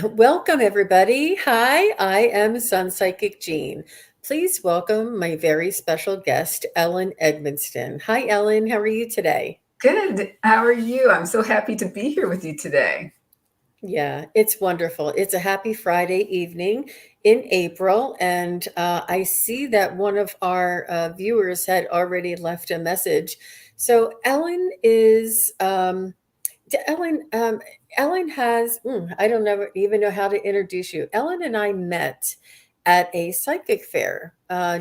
Welcome, everybody. Hi, I am Sun Psychic Jean. Please welcome my very special guest, Ellen Edmondson. Hi, Ellen. How are you today? Good. How are you? I'm so happy to be here with you today. Yeah, it's wonderful. It's a happy Friday evening in April, and I see that one of our viewers had already left a message. So, Ellen is Ellen. Ellen has, I don't know, even know how to introduce you. Ellen and I met at a psychic fair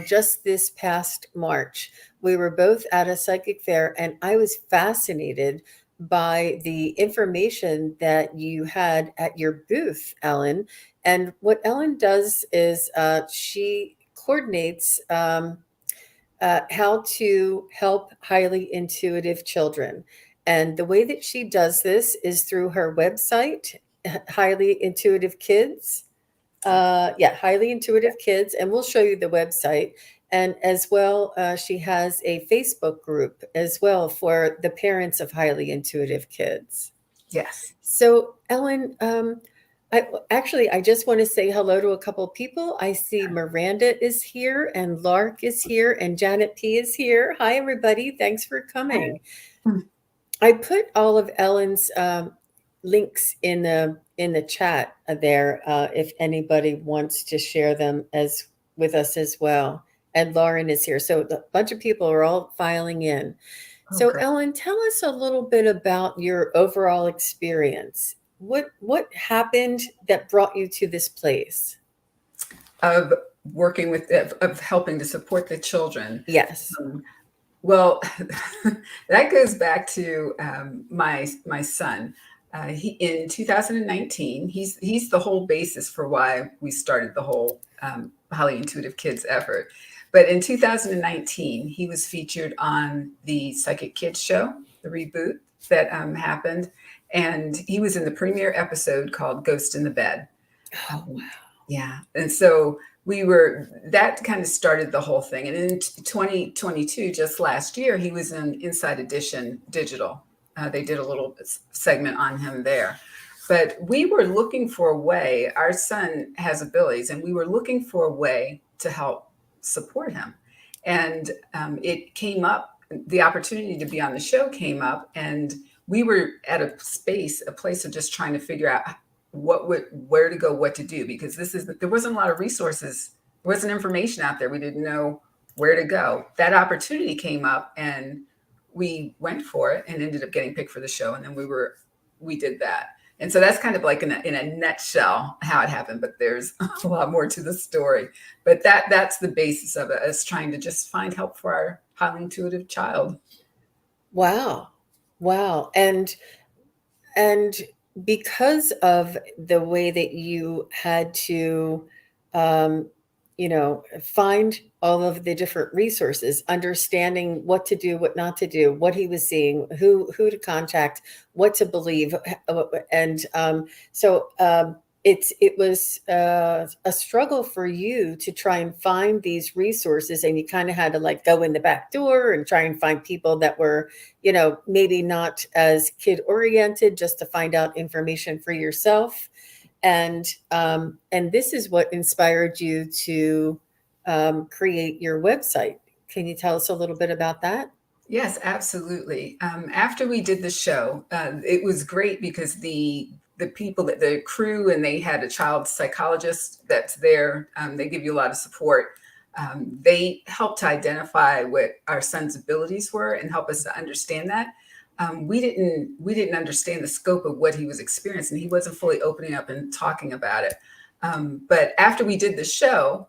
just this past March. We were both at a psychic fair, and I was fascinated by the information that you had at your booth, Ellen. And what Ellen does is she coordinates how to help highly intuitive children. And the way that she does this is through her website, Highly Intuitive Kids. Yeah, Highly Intuitive Kids. And we'll show you the website. And as well, she has a Facebook group as well for the parents of highly intuitive kids. Yes. So, Ellen, I just want to say hello to a couple of people. I see Miranda is here, and Lark is here, and Janet P is here. Hi, everybody. Thanks for coming. I put all of Ellen's links in the chat there if anybody wants to share them as with us as well. And Lauren is here, so a bunch of people are all filing in. Oh, So, great. Ellen, tell us a little bit about your overall experience. What happened that brought you to this place? Of working with, of helping to support the children. Yes. Um, well, that goes back to my son. He in 2019. He's the whole basis for why we started the whole Highly Intuitive Kids effort. But in 2019, he was featured on the Psychic Kids show, the reboot that happened, and he was in the premiere episode called "Ghost in the Bed." Oh, Um, wow. yeah, and so we were that kind of started the whole thing. And in 2022, just last year, he was in Inside Edition Digital. They did a little segment on him there. But we were looking for a way. Our son has abilities, and we were looking for a way to help support him. And it came up. The opportunity to be on the show came up, and we were at a place of just trying to figure out where to go, what to do, because there wasn't a lot of resources, there wasn't information out there, we didn't know where to go. That opportunity came up, and we went for it and ended up getting picked for the show, and then we did that. And so that's kind of like in a nutshell how it happened, but there's a lot more to the story. But that's the basis of it, us trying to just find help for our highly intuitive child. Wow. Wow. And because of the way that you had to, um, find all of the different resources, understanding what to do, what not to do, what he was seeing, who to contact, what to believe, and it was a struggle for you to try and find these resources, and you kind of had to like go in the back door and try and find people that were maybe not as kid oriented, just to find out information for yourself. And this is what inspired you to create your website. Can you tell us a little bit about that? Yes, absolutely. After we did the show, it was great because the people that the crew, and they had a child psychologist that's there. They give you a lot of support. They helped to identify what our son's abilities were and help us to understand that. We didn't understand the scope of what he was experiencing. He wasn't fully opening up and talking about it. But after we did the show,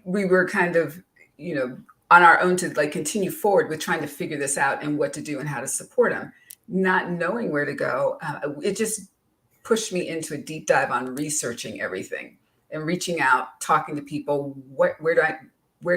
we were kind of, you know, on our own to like continue forward with trying to figure this out and what to do and how to support him, not knowing where to go. It just pushed me into a deep dive on researching everything and reaching out, talking to people. Where do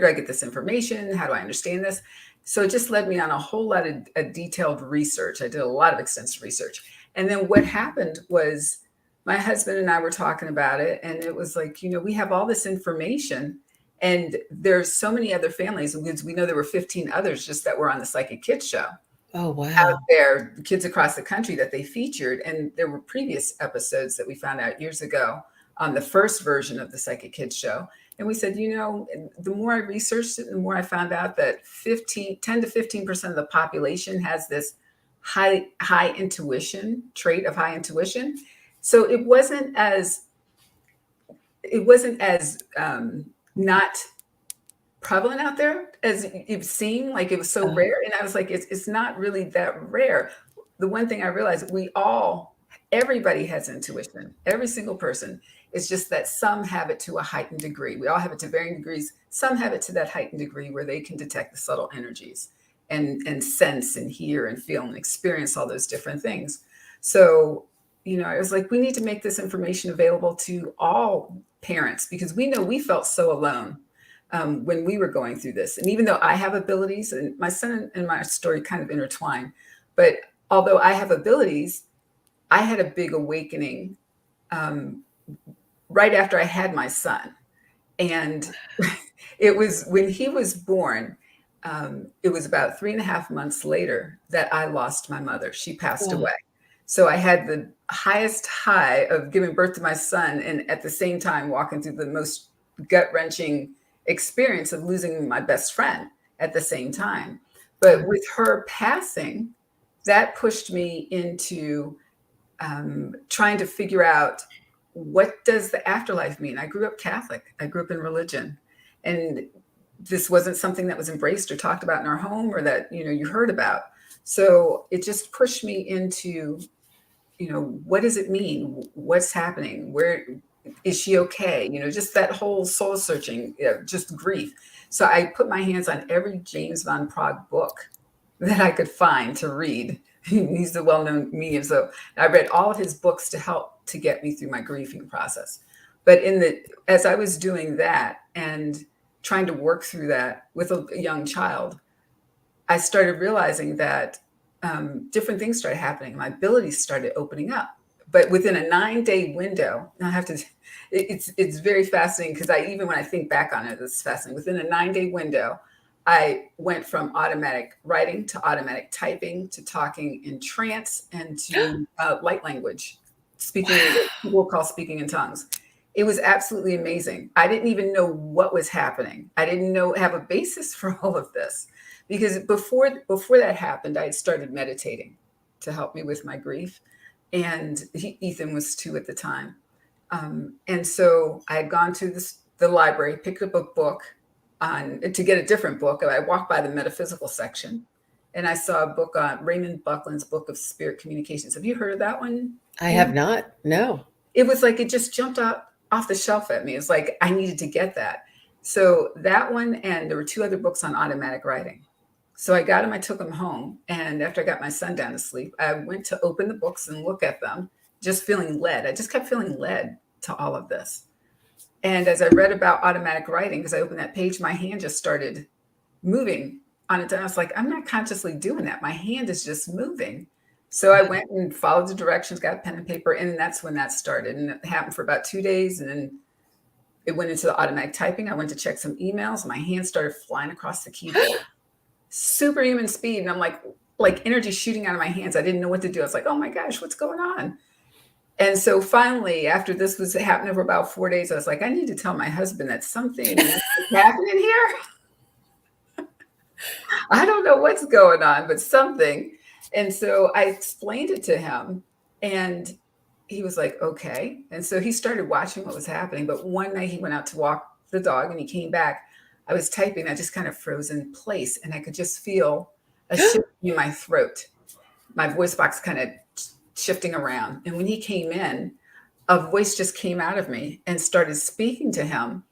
I get this information? How do I understand this? So it just led me on a whole lot of detailed research. I did a lot of extensive research. And then what happened was my husband and I were talking about it, and it was like, we have all this information, and there's so many other families, because we know there were 15 others just that were on the Psychic Kids show. Oh, out wow. there, kids across the country that they featured. And there were previous episodes that we found out years ago on the first version of the Psychic Kids show. And we said, the more I researched it, the more I found out that 10 to 15% of the population has this high intuition trait of high intuition. So it wasn't as not prevalent out there as it seemed. Like, it was so Uh, rare, and I was like, it's not really that rare. The one thing I realized, everybody has intuition, every single person. It's just that some have it to a heightened degree. We all have it to varying degrees. Some have it to that heightened degree where they can detect the subtle energies and sense and hear and feel and experience all those different things. So, I was like, we need to make this information available to all parents, because we know we felt so alone when we were going through this. And even though I have abilities, and my son and my story kind of intertwine, but although I have abilities, I had a big awakening um, right after I had my son. And it was when he was born, it was about 3.5 months later that I lost my mother. She passed oh, away. So I had the highest high of giving birth to my son, and at the same time walking through the most gut wrenching experience of losing my best friend at the same time. But oh, with her passing, that pushed me into trying to figure out, what does the afterlife mean? I grew up Catholic. I grew up in religion, and this wasn't something that was embraced or talked about in our home, or that you heard about. So it just pushed me into, what does it mean? What's happening? Where is she okay? Just that whole soul searching, just grief. So I put my hands on every James Van Praagh book that I could find to read. He's a well-known medium. So I read all of his books to help to get me through my grieving process. But as I was doing that and trying to work through that with a young child, I started realizing that different things started happening. My abilities started opening up. But within a 9-day window, and I have to, it's very fascinating, because even when I think back on it, it's fascinating. Within a 9-day window, I went from automatic writing to automatic typing to talking in trance and to light language, speaking what wow. people call speaking in tongues. It was absolutely amazing. I didn't even know what was happening. I didn't have a basis for all of this, because before that happened, I had started meditating to help me with my grief, and Ethan was 2 at the time. And so I had gone to the library, picked up a book to get a different book. I walked by the metaphysical section, and I saw a book on Raymond Buckland's Book of Spirit Communications. Have you heard of that one? I have not. No. It was like it just jumped off the shelf at me. It's like I needed to get that. So that one, and there were 2 other books on automatic writing. So I got them, I took them home. And after I got my son down to sleep, I went to open the books and look at them, just feeling led. I just kept feeling led to all of this. And as I read about automatic writing, because I opened that page, my hand just started moving on it. And I was like, I'm not consciously doing that. My hand is just moving. So I went and followed the directions, got pen and paper, and that's when that started. And it happened for about 2 days. And then it went into the automatic typing. I went to check some emails. My hand started flying across the keyboard, superhuman speed. And I'm like energy shooting out of my hands. I didn't know what to do. I was like, oh my gosh, what's going on? And so finally, after this was happening for about 4 days, I was like, I need to tell my husband that something is happening here. I don't know what's going on, but something. And so I explained it to him, and he was like, okay. And so he started watching what was happening. But one night he went out to walk the dog, and he came back. I was typing. I just kind of froze in place, and I could just feel a shift in my throat. My voice box kind of shifting around. And when he came in, a voice just came out of me and started speaking to him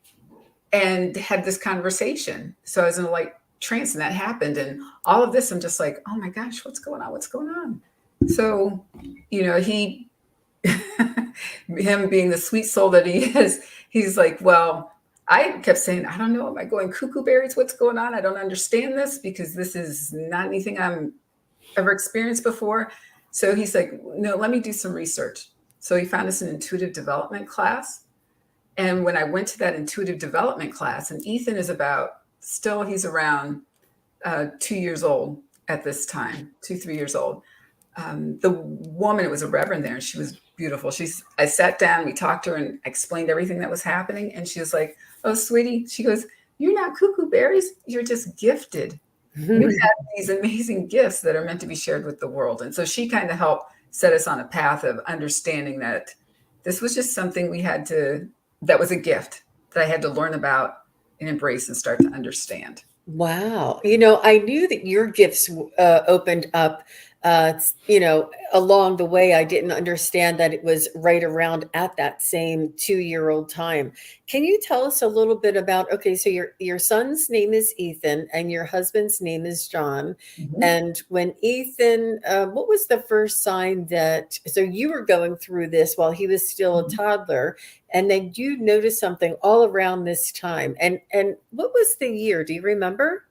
and had this conversation. So I was in a like trance, and that happened. And all of this, I'm just like, oh my gosh, what's going on? What's going on? So, he, him being the sweet soul that he is, he's like, well, I kept saying, I don't know, am I going cuckoo berries? What's going on? I don't understand this, because this is not anything I'm ever experienced before. So he's like, no, let me do some research. So he found us an intuitive development class. And when I went to that intuitive development class, and Ethan is he's around 2 years old. at this time, 2, 3 years old. The woman, it was a reverend there, and she was beautiful. I sat down, we talked to her, and explained everything that was happening. And she was like, "Oh, sweetie," she goes, "You're not cuckoo berries. You're just gifted. You have these amazing gifts that are meant to be shared with the world." And so she kind of helped set us on a path of understanding that this was just something that was a gift that I had to learn about and embrace and start to understand. Wow. I knew that your gifts opened up, along the way. I didn't understand that it was right around at that same 2-year-old time. Can you tell us a little bit about, okay, so your son's name is Ethan and your husband's name is John. Mhm. And when Ethan, what was the first sign so you were going through this while he was still a Mhm. toddler, and then you noticed something all around this time. And what was the year? Do you remember?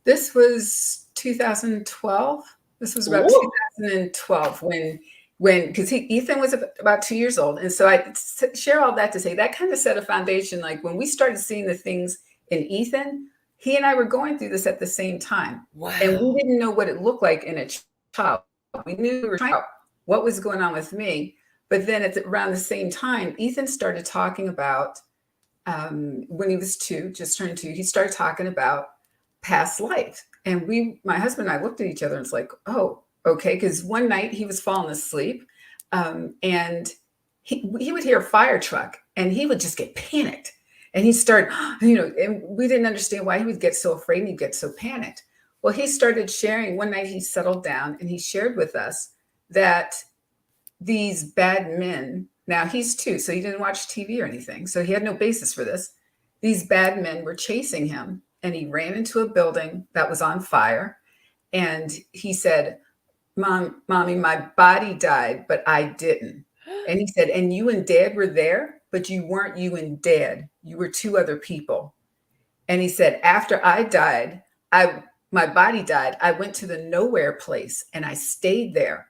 This was 2012. This was about Oh, 2012 when because Ethan was about 2 years old, and so I share all that to say that kind of set a foundation. Like when we started seeing the things in Ethan, he and I were going through this at the same time, and we wow. didn't know what it looked like in a child. We knew we were trying out what was going on with me, but then around the same time, Ethan started talking about when he was two, just turned two. He started talking about past life. And my husband and I looked at each other and it's like, oh, okay. Because one night he was falling asleep, and he would hear a fire truck and he would just get panicked. And he'd start, and we didn't understand why he would get so afraid and he'd get so panicked. Well, he started sharing. One night he settled down and he shared with us that these bad men, now he's two, so he didn't watch TV or anything. So he had no basis for this. These bad men were chasing him and he ran into a building that was on fire. And he said, Mommy, my body died, but I didn't. And he said, and you and Dad were there, but you weren't you and Dad. You were two other people. And he said, after I died, my body died. I went to the nowhere place and I stayed there.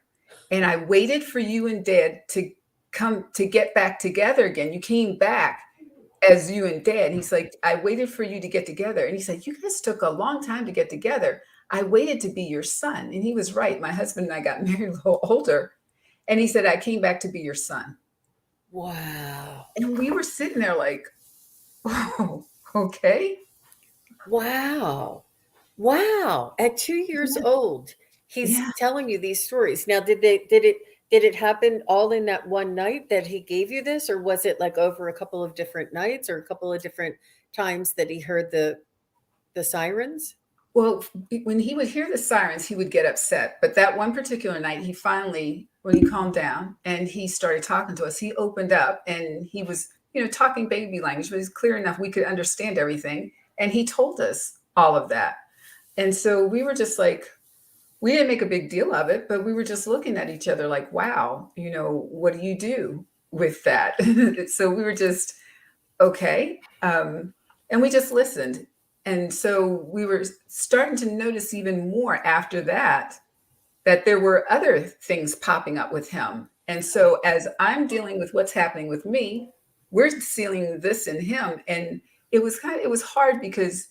And I waited for you and Dad to come to get back together again. You came back as you and Dad. And he's like, I waited for you to get together. And he said, you guys took a long time to get together. I waited to be your son. And he was right. My husband and I got married a little older. And he said, I came back to be your son. Wow. And we were sitting there like, oh, okay. Wow. Wow. At 2 years old, he's Yeah. telling you these stories. Now, did it happen all in that one night that he gave you this, or was it like over a couple of different nights or a couple of different times that he heard the sirens? Well, when he would hear the sirens, he would get upset. But that one particular night, when he calmed down and he started talking to us, he opened up and he was, talking baby language, but it's clear enough we could understand everything. And he told us all of that. And so we were just like, we didn't make a big deal of it, but we were just looking at each other like, wow, what do you do with that? So we were just, okay. And we just listened. And so we were starting to notice even more after that, that there were other things popping up with him. And so as I'm dealing with what's happening with me, we're seeing this in him. And it was hard because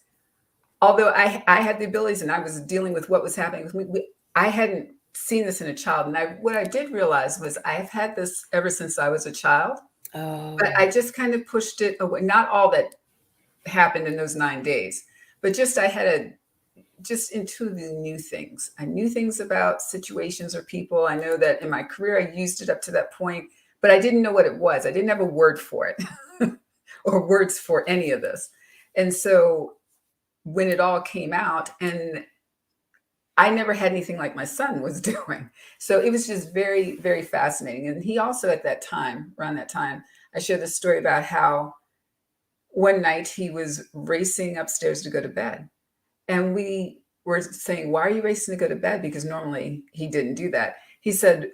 although I had the abilities and I was dealing with what was happening with me, I hadn't seen this in a child. And what I did realize was I've had this ever since I was a child, but Oh, I just kind of pushed it away. Not all that happened in those 9 days, but just intuitively knew things. I knew things about situations or people. I know that in my career, I used it up to that point, but I didn't know what it was. I didn't have a word for it or words for any of this. And so when it all came out, and I never had anything like my son was doing. So it was just very, very fascinating. And he also around that time, I shared this story about how one night he was racing upstairs to go to bed. And we were saying, why are you racing to go to bed? Because normally he didn't do that. He said,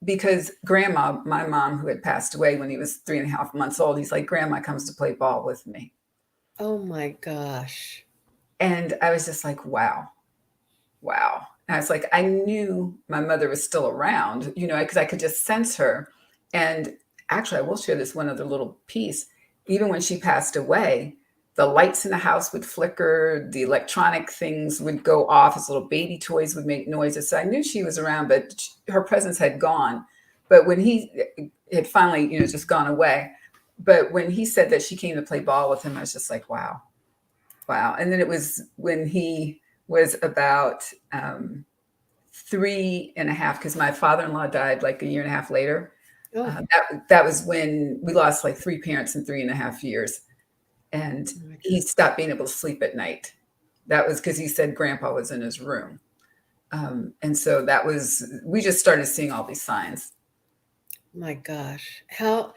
because grandma, my mom, who had passed away when he was 3.5 months old, he's like, grandma comes to play ball with me. oh my gosh. And I was just like, wow, wow. And I was like, I knew my mother was still around, because I could just sense her. And actually, I will share this one other little piece. Even when she passed away, the lights in the house would flicker, the electronic things would go off, his little baby toys would make noises. So I knew she was around, but her presence had gone. But when he had finally, just gone away. But when he said that she came to play ball with him, I was just like, wow, wow. And then it was when he was about 3.5, because my father-in-law died like a year and a half later. Oh, That was when we lost like 3 parents in 3.5 years. And oh my he God. stopped being able to sleep at night. That was because he said grandpa was in his room. And so we just started seeing all these signs. My gosh. Oh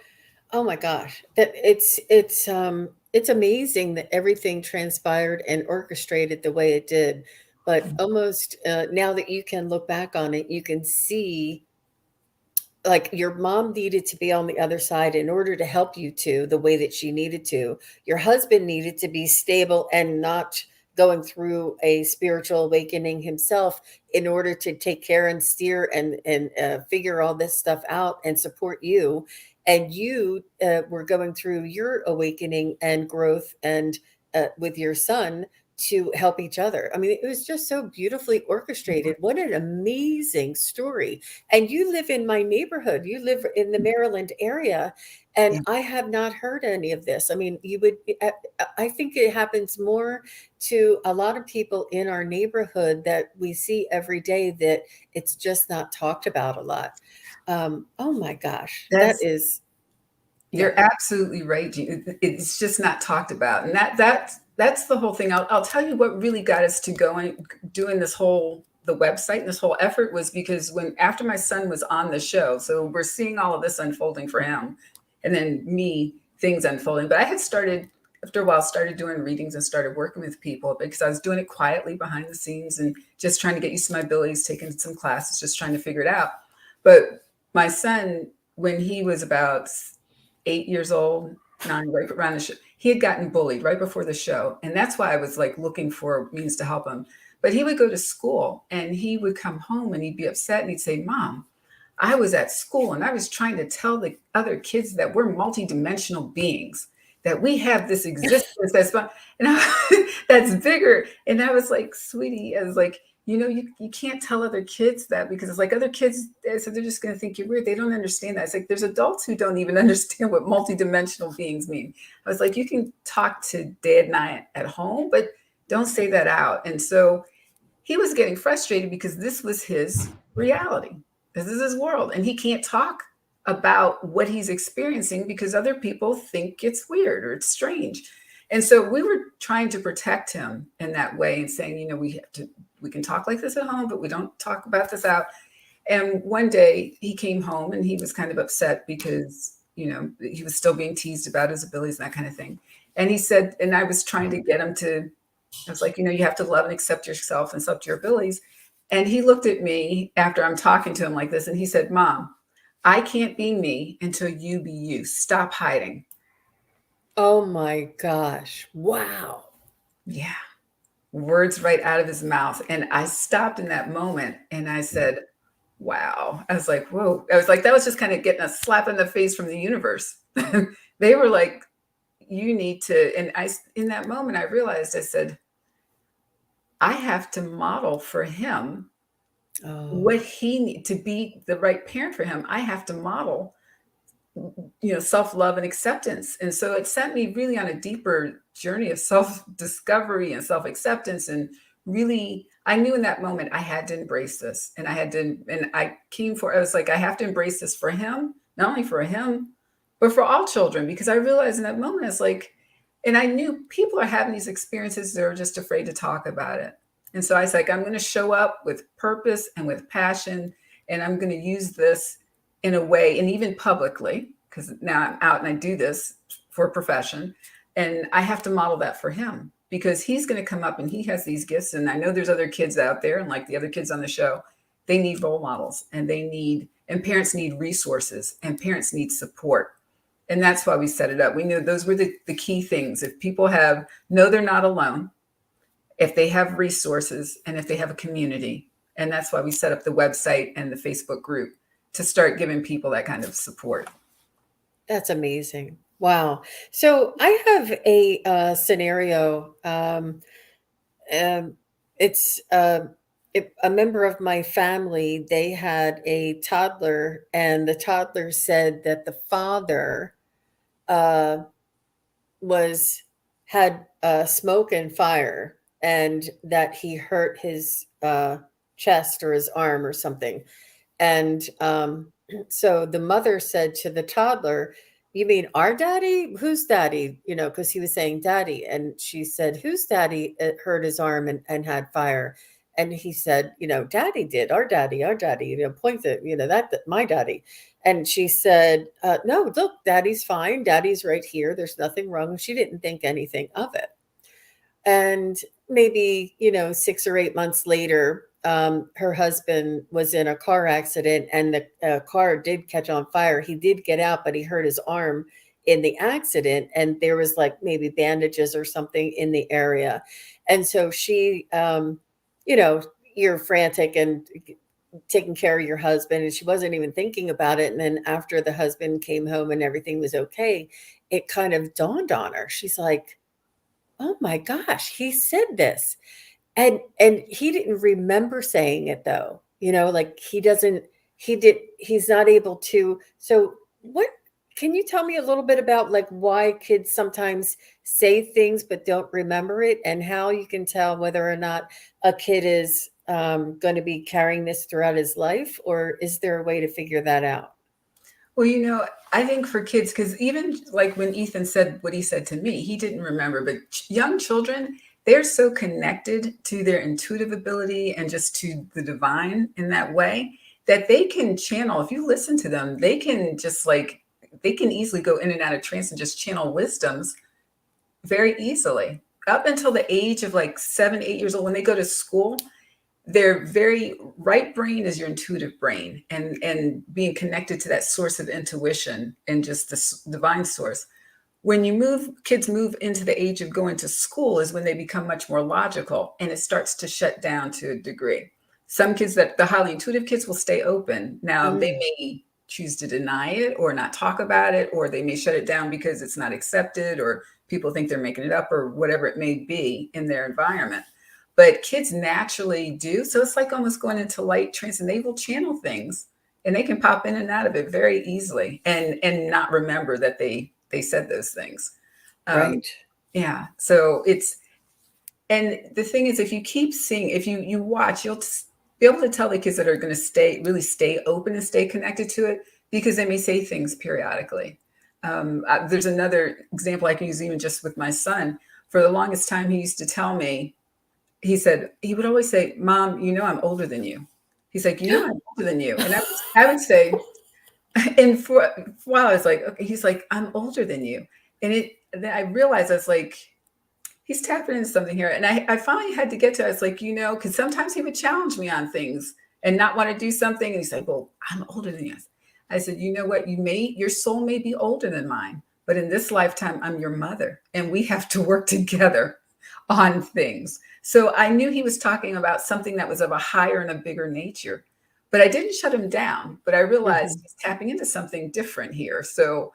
my gosh. It's amazing that everything transpired and orchestrated the way it did. But almost now that you can look back on it, you can see like your mom needed to be on the other side in order to help you to the way that she needed to. Your husband needed to be stable and not going through a spiritual awakening himself in order to take care and steer and figure all this stuff out and support you. And you were going through your awakening and growth and with your son to help each other. I mean, it was just so beautifully orchestrated. What an amazing story. And you live in my neighborhood. You live in the Maryland area, and Yeah. I have not heard any of this. I mean, I think it happens more to a lot of people in our neighborhood that we see every day that it's just not talked about a lot. Oh my gosh, that That's is, yeah. You're absolutely right, it's just not talked about, and that's the whole thing. I'll tell you what really got us to going doing the website and this whole effort was because after my son was on the show, so we're seeing all of this unfolding for him, and then things unfolding. But I had started after a while, started doing readings and started working with people because I was doing it quietly behind the scenes and just trying to get used to my abilities, taking some classes, just trying to figure it out. But my son, when he was about 8 years old, 9, right around the show, he had gotten bullied right before the show. And that's why I was like looking for means to help him. But he would go to school and he would come home and he'd be upset and he'd say, Mom, I was at school and I was trying to tell the other kids that we're multidimensional beings, that we have this existence that's bigger. And I was like, sweetie, I was like, you can't tell other kids that because it's like other kids, so they're just going to think you're weird. They don't understand that. It's like there's adults who don't even understand what multidimensional beings mean. I was like, you can talk to Dad and I at home, but don't say that out. And so he was getting frustrated because this was his reality. This is his world. And he can't talk about what he's experiencing because other people think it's weird or it's strange. And so we were trying to protect him in that way and saying, we can talk like this at home, but we don't talk about this out. And one day he came home and he was kind of upset because, he was still being teased about his abilities and that kind of thing. And he said, and I was trying to get him to, I was like, you have to love and accept yourself and accept your abilities. And he looked at me after I'm talking to him like this and he said, Mom, I can't be me until you be you. Stop hiding. Oh my gosh. Wow. Yeah. Words right out of his mouth. And I stopped in that moment and I said, wow. I was like, whoa. I was like, that was just kind of getting a slap in the face from the universe. They were like, you need to. And in that moment, I realized, I said, I have to model for him Oh, what he need to be the right parent for him. I have to model self-love and acceptance. And so it sent me really on a deeper journey of self-discovery and self-acceptance. And really, I knew in that moment I had to embrace this. And I was like, I have to embrace this for him, not only for him, but for all children, because I realized in that moment, it's like, and I knew people are having these experiences, they're just afraid to talk about it. And so I was like, I'm going to show up with purpose and with passion, and I'm going to use this in a way, and even publicly, because now I'm out and I do this for a profession, and I have to model that for him because he's going to come up and he has these gifts. And I know there's other kids out there, and like the other kids on the show, they need role models and and parents need resources and parents need support. And that's why we set it up. We knew those were the key things. If people know they're not alone, if they have resources, and if they have a community. And that's why we set up the website and the Facebook group to start giving people that kind of support. that's amazing. Wow. So I have a scenario. Um, it's a member of my family. They had a toddler, and the toddler said that the father uh, was had smoke and fire, and that he hurt his chest or his arm or something. And so the mother said to the toddler, "You mean our daddy? Who's daddy?" Because he was saying daddy. And she said, "Whose daddy hurt his arm and had fire?" And he said, "Daddy did. Our daddy, point at, that my daddy." And she said, "No, look, daddy's fine. Daddy's right here. There's nothing wrong." She didn't think anything of it. And maybe, 6 or 8 months later, her husband was in a car accident, and the car did catch on fire. He did get out, but he hurt his arm in the accident, and there was like maybe bandages or something in the area. And so she, you know, you're frantic and taking care of your husband, and she wasn't even thinking about it. And then after the husband came home and everything was okay, it kind of dawned on her. She's like, "Oh my gosh, he said this." And he didn't remember saying it though. Like he's not able to. So what can you tell me a little bit about like why kids sometimes say things but don't remember it, and how you can tell whether or not a kid is going to be carrying this throughout his life, or is there a way to figure that out? Well, I think for kids, because even like when Ethan said what he said to me, he didn't remember, but young children, they're so connected to their intuitive ability and just to the divine in that way that they can channel. If you listen to them, they can just like, they can easily go in and out of trance and just channel wisdoms very easily. Up until the age of like 7, 8 years old, when they go to school, their very right brain is your intuitive brain, and being connected to that source of intuition and just the divine source. When kids move into the age of going to school is when they become much more logical, and it starts to shut down to a degree. Some kids, that the highly intuitive kids, will stay open. Now they Mm, may choose to deny it or not talk about it, or they may shut it down because it's not accepted, or people think they're making it up, or whatever it may be in their environment. But kids naturally do. So it's like almost going into light trance, and they will channel things, and they can pop in and out of it very easily and not remember that they said those things. Um, right. yeah. So it's, and the thing is, if you keep seeing, if you watch, you'll be able to tell the kids that are going to stay open and stay connected to it, because they may say things periodically. There's another example I can use, even just with my son. For the longest time, he used to tell me, he would always say, "Mom, I'm older than you." He's like, "I'm older than you." And I would say, and for a while, I was like, "Okay." He's like, "I'm older than you." Then I realized, I was like, he's tapping into something here. And I finally had to get to, I was like, because sometimes he would challenge me on things and not want to do something. And he's like, "Well, I'm older than you." I said, "You know what? Your soul may be older than mine, but in this lifetime, I'm your mother, and we have to work together on things." So I knew he was talking about something that was of a higher and a bigger nature, but I didn't shut him down. But I realized Mhm. he's tapping into something different here. So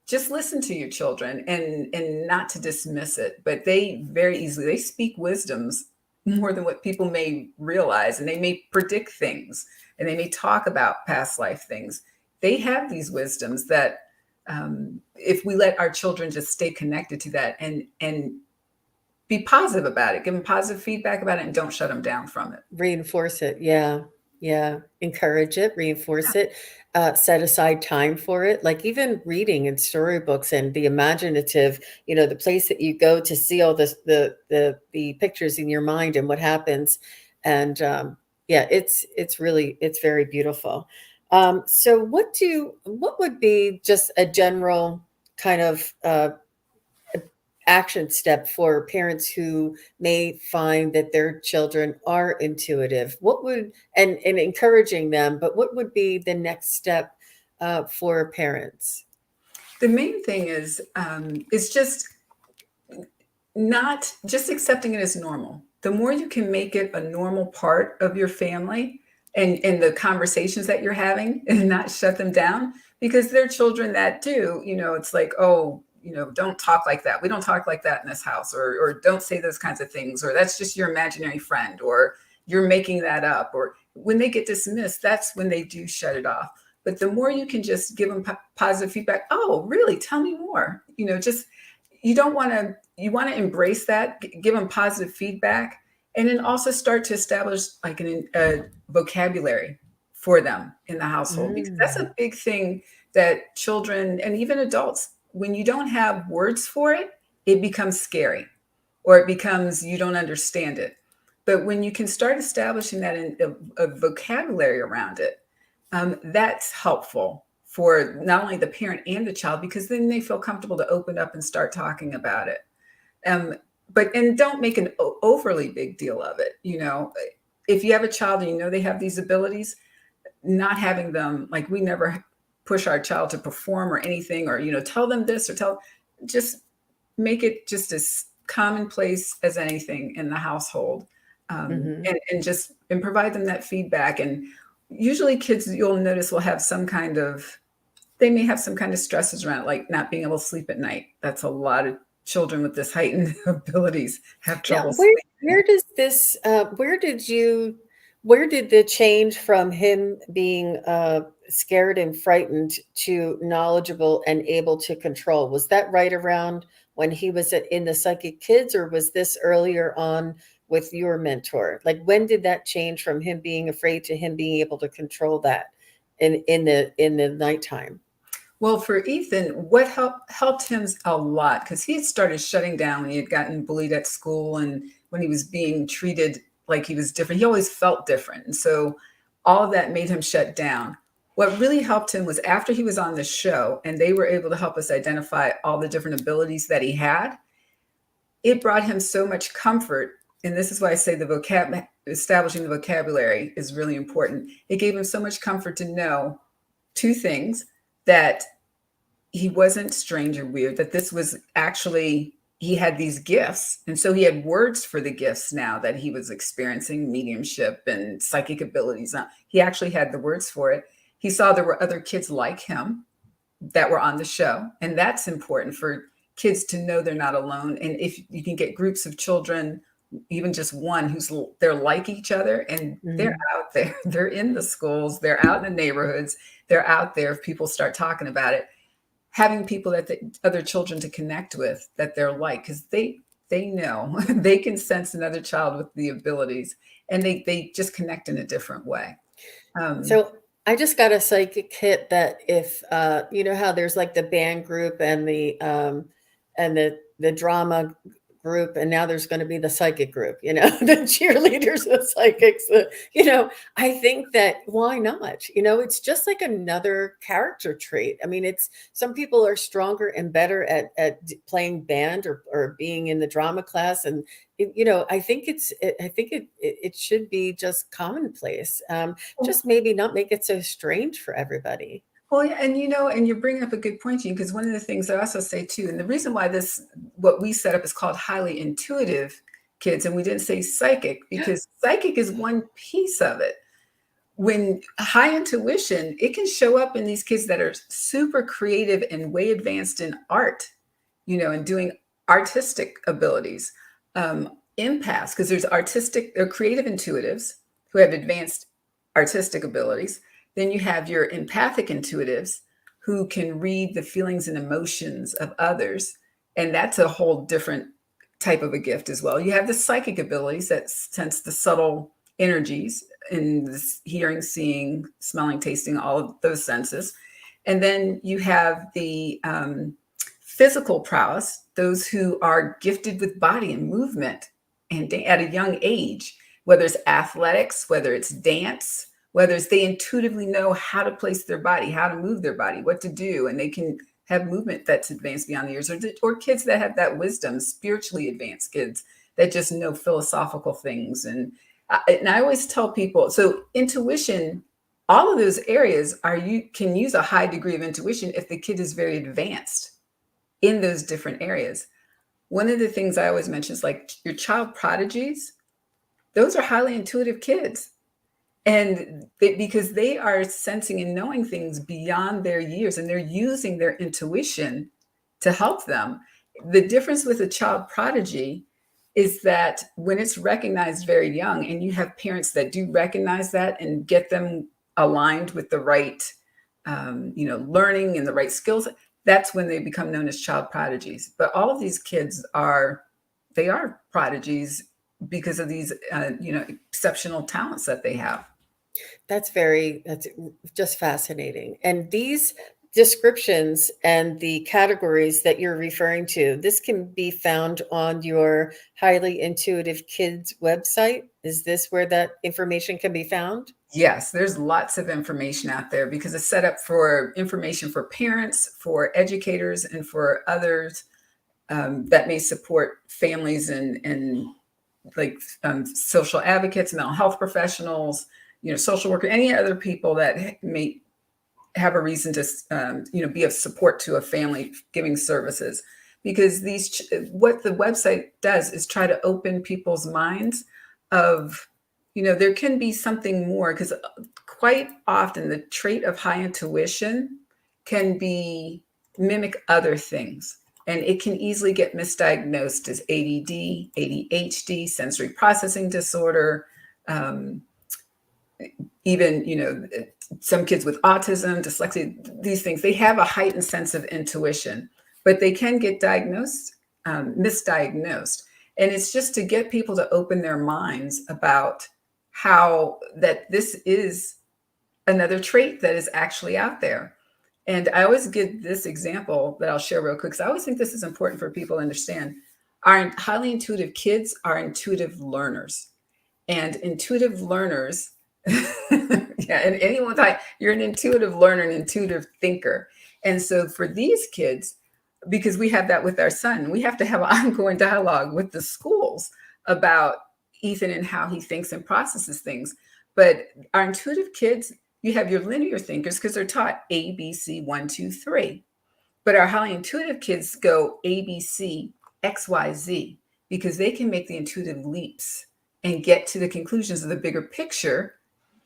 just listen to your children, and not to dismiss it, but they very easily, they speak wisdoms more than what people may realize, and they may predict things, and they may talk about past life things. They have these wisdoms that, if we let our children just stay connected to that, and be positive about it, give them positive feedback about it, and don't shut them down from it. Reinforce it. Yeah. Yeah. Encourage it, reinforce it, set aside time for it. Like even reading and storybooks and the imaginative, the place that you go to see all this, the pictures in your mind and what happens. And yeah, it's very beautiful. So what would be just a general kind of action step for parents who may find that their children are intuitive? What would, and encouraging them, but what would be the next step for parents? The main thing is just not just accepting it as normal. The more you can make it a normal part of your family, and the conversations that you're having and not shut them down, because they're children that do, it's like, oh, don't talk like that. We don't talk like that in this house, or don't say those kinds of things, or that's just your imaginary friend, or you're making that up. Or when they get dismissed, that's when they do shut it off. But the more you can just give them positive feedback, oh, really? Tell me more. Just you want to embrace that, give them positive feedback, and then also start to establish like a vocabulary for them in the household, because that's Mm. a big thing that children and even adults, when you don't have words for it, it becomes scary, or it becomes you don't understand it. But when you can start establishing that in a vocabulary around it, that's helpful for not only the parent and the child, because then they feel comfortable to open up and start talking about it. Um, and don't make an overly big deal of it. If you have a child and they have these abilities, not having them, like, we never push our child to perform or anything, or tell them this or just make it just as commonplace as anything in the household. Mhm. And provide them that feedback. And usually kids, you'll notice, will have some kind of they may have some kind of stresses around it, like not being able to sleep at night. That's a lot of children with this heightened abilities have Now, trouble where sleeping. does this, where did the change from him being, scared and frightened to knowledgeable and able to control? Was that right around when he was in the Psychic Kids, or was this earlier on with your mentor? Like, when did that change from him being afraid to him being able to control that in the nighttime? Well, for Ethan, what helped him a lot, because he had started shutting down when he had gotten bullied at school, and when he was being treated like he was different. He always felt different. And so all of that made him shut down. What really helped him was after he was on the show and they were able to help us identify all the different abilities that he had, it brought him so much comfort. And this is why I say establishing the vocabulary is really important. It gave him so much comfort to know two things: that he wasn't strange or weird, that this was actually, he had these gifts. And so he had words for the gifts now that he was experiencing, mediumship and psychic abilities. He actually had the words for it. He saw there were other kids like him that were on the show. And that's important for kids to know they're not alone. And if you can get groups of children, even just one they're like each other, and they're Mhm. out there, they're in the schools, they're out in the neighborhoods, they're out there. If people start talking about it, having people that the other children to connect with, that they're like, because they know they can sense another child with the abilities, and they just connect in a different way. um, So I just got a psychic hit that if you know how there's like the band group and the drama group, and now there's going to be the psychic group, you know, the cheerleaders, the psychics, you know, I think that why not? You know, it's just like another character trait. I mean, it's some people are stronger and better at playing band or being in the drama class, and you know, I think it should be just commonplace. Just maybe not make it so strange for everybody. Well, yeah, and and you're bringing up a good point, Gene, because one of the things I also say too, and the reason why what we set up is called highly intuitive kids, and we didn't say psychic, because psychic is one piece of it. When high intuition, it can show up in these kids that are super creative and way advanced in art, and doing artistic abilities. Empaths, because there's artistic or creative intuitives who have advanced artistic abilities. Then you have your empathic intuitives who can read the feelings and emotions of others. And that's a whole different type of a gift as well. You have the psychic abilities that sense the subtle energies in this hearing, seeing, smelling, tasting, all of those senses. And then you have the physical prowess, those who are gifted with body and movement, and at a young age, whether it's athletics, whether it's dance, whether it's they intuitively know how to place their body, how to move their body, what to do, and they can have movement that's advanced beyond the years, or kids that have that wisdom, spiritually advanced kids that just know philosophical things. And I always tell people, so intuition, all of those areas are, you can use a high degree of intuition if the kid is very advanced in those different areas. One of the things I always mention is like your child prodigies, those are highly intuitive kids. And because they are sensing and knowing things beyond their years, and they're using their intuition to help them. The difference with a child prodigy is that when it's recognized very young, and you have parents that do recognize that and get them aligned with the right, learning and the right skills, that's when they become known as child prodigies. But all of these kids they are prodigies because of these, exceptional talents that they have. That's just fascinating. And these descriptions and the categories that you're referring to, this can be found on your Highly Intuitive Kids website. Is this where that information can be found? Yes, there's lots of information out there because it's set up for information for parents, for educators, and for others that may support families and like social advocates, mental health professionals, social worker, any other people that may have a reason to, be of support to a family giving services. Because what the website does is try to open people's minds of, there can be something more, because quite often the trait of high intuition can be mimic other things. And it can easily get misdiagnosed as ADD, ADHD, sensory processing disorder, even, some kids with autism, dyslexia, these things, they have a heightened sense of intuition, but they can get misdiagnosed. And it's just to get people to open their minds about how that this is another trait that is actually out there. And I always give this example that I'll share real quick, because I always think this is important for people to understand. Our highly intuitive kids are intuitive learners. And intuitive learners, yeah, and anyone you're an intuitive learner, an intuitive thinker. And so for these kids, because we have that with our son, we have to have an ongoing dialogue with the schools about Ethan and how he thinks and processes things. But our intuitive kids, you have your linear thinkers because they're taught A, B, C, 1, 2, 3. But our highly intuitive kids go A, B, C, X, Y, Z, because they can make the intuitive leaps and get to the conclusions of the bigger picture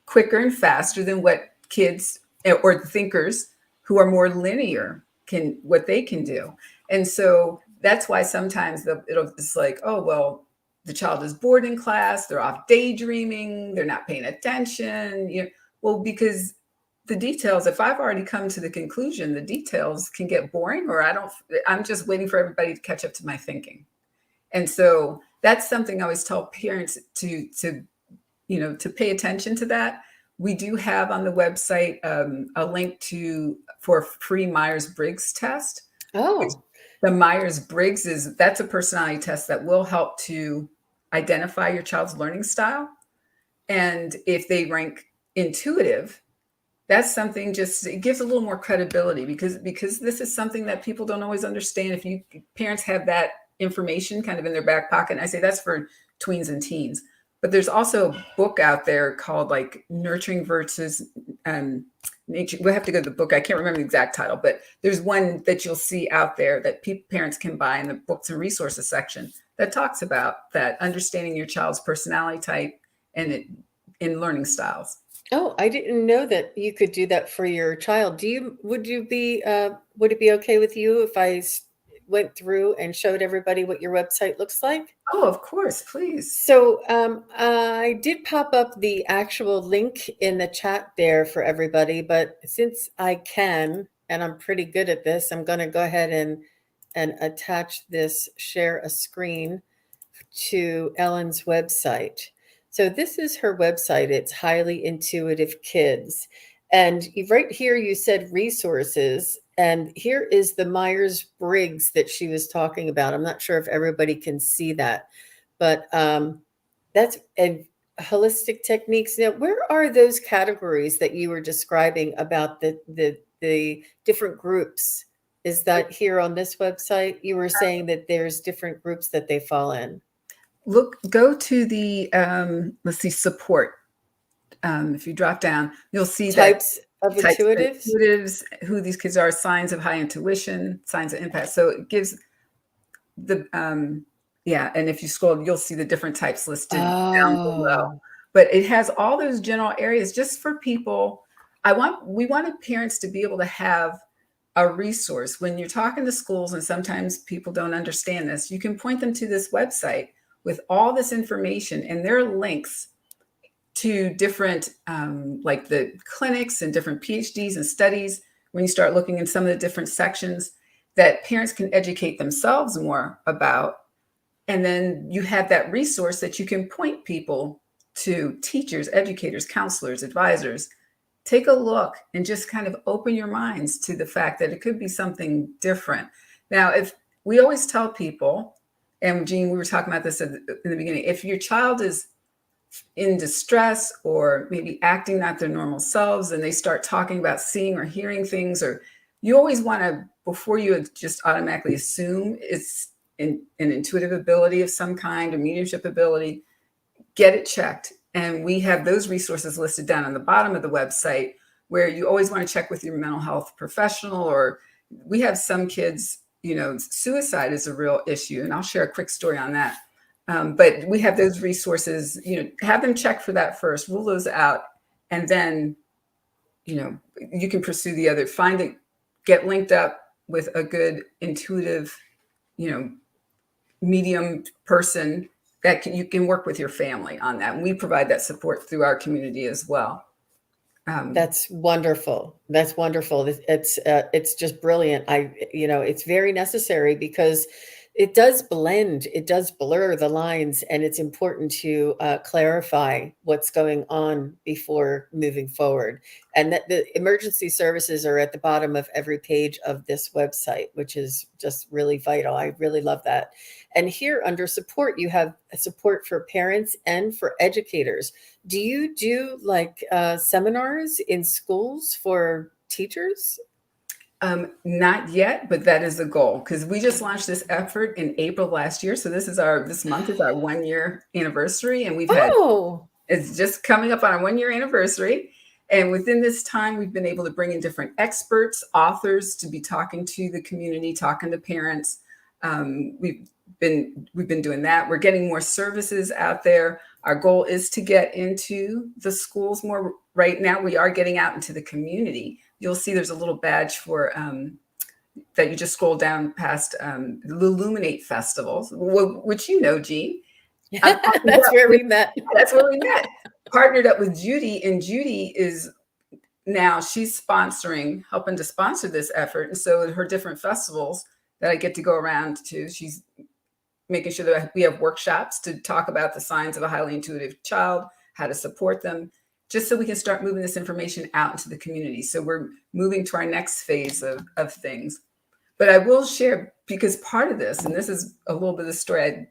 quicker and faster than what kids or thinkers who are more linear what they can do. And so that's why sometimes it's like, oh, well, the child is bored in class, they're off daydreaming, they're not paying attention. Well, because the details, if I've already come to the conclusion, the details can get boring, or I'm just waiting for everybody to catch up to my thinking. And so that's something I always tell parents to pay attention to that. We do have on the website a link for a free Myers-Briggs test. Oh, The Myers-Briggs that's a personality test that will help to identify your child's learning style. And if they rank intuitive, that's something, it gives a little more credibility, because this is something that people don't always understand. If parents have that information kind of in their back pocket, and I say that's for tweens and teens. But there's also a book out there called like Nurturing versus Nature. We'll have to go to the book. I can't remember the exact title, but there's one that you'll see out there that parents can buy in the books and resources section that talks about that, understanding your child's personality type and in learning styles. Oh, I didn't know that you could do that for your child. Would it be okay with you if I went through and showed everybody what your website looks like? Oh, of course, please. So I did pop up the actual link in the chat there for everybody, but since I can, and I'm pretty good at this, I'm going to go ahead and attach this, share a screen to Ellen's website. So this is her website. It's Highly Intuitive Kids. And right here, you said resources. And here is the Myers-Briggs that she was talking about. I'm not sure if everybody can see that, but that's holistic techniques. Now, where are those categories that you were describing about the different groups? Is that here on this website? You were saying that there's different groups that they fall in. Go to the, let's see, support. If you drop down, you'll see types of intuitives, who these kids are, signs of high intuition, signs of impact. So it gives the, and if you scroll, you'll see the different types listed down below. but it has all those general areas just for people. We wanted parents to be able to have a resource when you're talking to schools, and sometimes people don't understand this. You can point them to this website with all this information, and there are links to different, like the clinics and different PhDs and studies. When you start looking in some of the different sections that parents can educate themselves more about, and then you have that resource that you can point people to, teachers, educators, counselors, advisors. Take a look and just kind of open your minds to the fact that it could be something different. Now, if we always tell people, and Jean, we were talking about this in the beginning, if your child is in distress or maybe acting not their normal selves and they start talking about seeing or hearing things, or you always want to, before you just automatically assume it's an intuitive ability of some kind, a mediumship ability, get it checked. And we have those resources listed down on the bottom of the website, where you always want to check with your mental health professional. Or we have some kids, suicide is a real issue. And I'll share a quick story on that. But we have those resources, have them check for that first, rule those out. And then, you can pursue the other, find it, get linked up with a good intuitive, medium person that you can work with your family on that. And we provide that support through our community as well. That's wonderful. That's wonderful. It's just brilliant. It's very necessary because it does blend, it does blur the lines, and it's important to clarify what's going on before moving forward. And that the emergency services are at the bottom of every page of this website, which is just really vital. I really love that. And here under support, you have support for parents and for educators. Do you do like seminars in schools for teachers? Not yet, but that is the goal, because we just launched this effort in April last year. So this month is our 1-year anniversary, and it's just coming up on our 1-year anniversary. And within this time, we've been able to bring in different experts, authors to be talking to the community, talking to parents. We've been doing that. We're getting more services out there. Our goal is to get into the schools more. Right now, we are getting out into the community. You'll see there's a little badge for that you just scroll down past the Illuminate festivals, which Jean. That's where we met. That's where we met. Partnered up with Judy, and Judy is now she's helping to sponsor this effort. And so her different festivals that I get to go around to, she's making sure that we have workshops to talk about the signs of a highly intuitive child, how to support them, just so we can start moving this information out into the community. So we're moving to our next phase of things. But I will share, because part of this, and this is a little bit of the story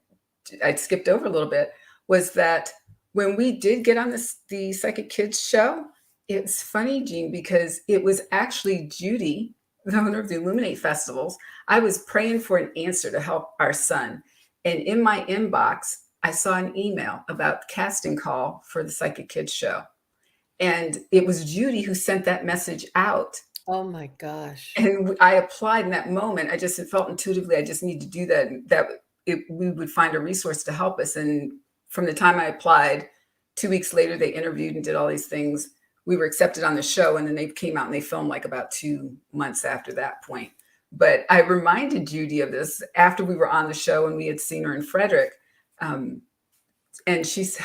I'd skipped over a little bit, was that when we did get on the Psychic Kids show, it's funny, Jean, because it was actually Judy, the owner of the Illuminate festivals. I was praying for an answer to help our son. And in my inbox, I saw an email about the casting call for the Psychic Kids show. And it was Judy who sent that message out. Oh my gosh. And I applied in that moment. I just felt intuitively, I just need to do that, we would find a resource to help us. And from the time I applied, 2 weeks later, they interviewed and did all these things. We were accepted on the show, and then they came out and they filmed like about 2 months after that point. But I reminded Judy of this after we were on the show and we had seen her in Frederick. And I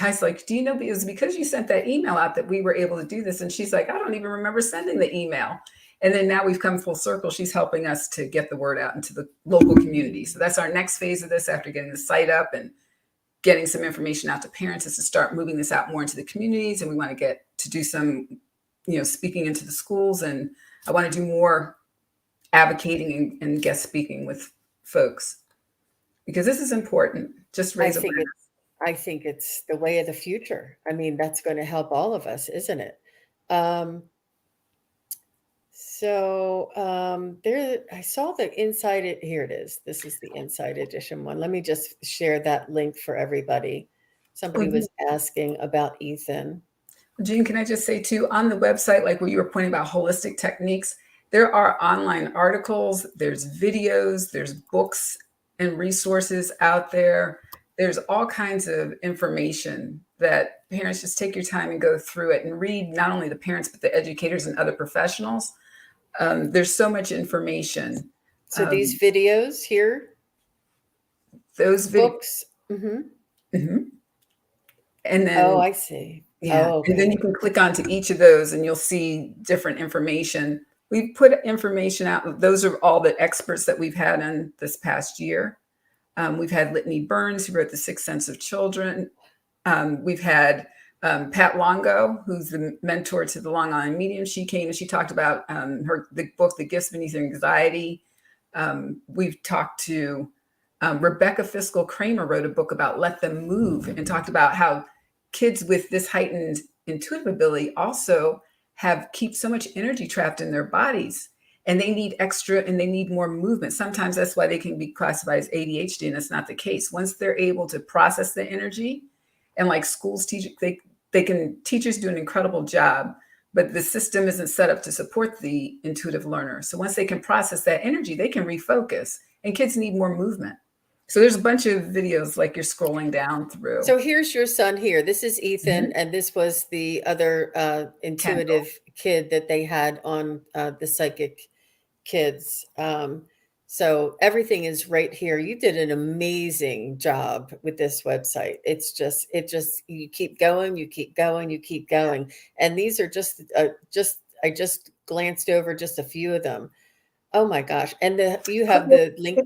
was like, do you know, it was because you sent that email out that we were able to do this. And she's like, I don't even remember sending the email. And then now we've come full circle. She's helping us to get the word out into the local community. So that's our next phase of this, after getting the site up and getting some information out to parents, is to start moving this out more into the communities. And we want to get to do some, speaking into the schools. And I want to do more advocating and guest speaking with folks, because this is important. Just raise awareness. I think it's the way of the future. I mean, that's going to help all of us, isn't it? There, I saw the inside. Here it is. This is the inside edition one. Let me just share that link for everybody. Somebody was asking about Ethan. Jean, can I just say too, on the website, like where you were pointing about holistic techniques, there are online articles, there's videos, there's books and resources out there. There's all kinds of information that parents just take your time and go through it and read not only the parents, but the educators and other professionals. There's so much information. So these videos here, Those videos. books. Mm-hmm. Mhm. And Oh, then, I see. yeah, Oh, and then okay. you can click onto each of those and you'll see different information. We've put information out. Those are all the experts that we've had in this past year. We've had Litany Burns, who wrote The Sixth Sense of Children. We've had Pat Longo, who's the mentor to the Long Island Medium. She came and she talked about the book, The Gifts Beneath Anxiety. We've talked to Rebecca Fiscal Kramer, wrote a book about Let Them Move, and talked about how kids with this heightened intuitive ability also keep so much energy trapped in their bodies, and they need extra and they need more movement. Sometimes that's why they can be classified as ADHD, and it's not the case. Once they're able to process the energy, and like schools teach, teachers do an incredible job, but the system isn't set up to support the intuitive learner. So once they can process that energy, they can refocus, and kids need more movement. So there's a bunch of videos like you're scrolling down through. So here's your son here. This is Ethan, Mhm. and this was the other Kendall. intuitive kid that they had on the psychic kids. So everything is right here. You did an amazing job with this website. You keep going, you keep going, you keep going. And these are I just glanced over just a few of them. Oh my gosh. And you have the link.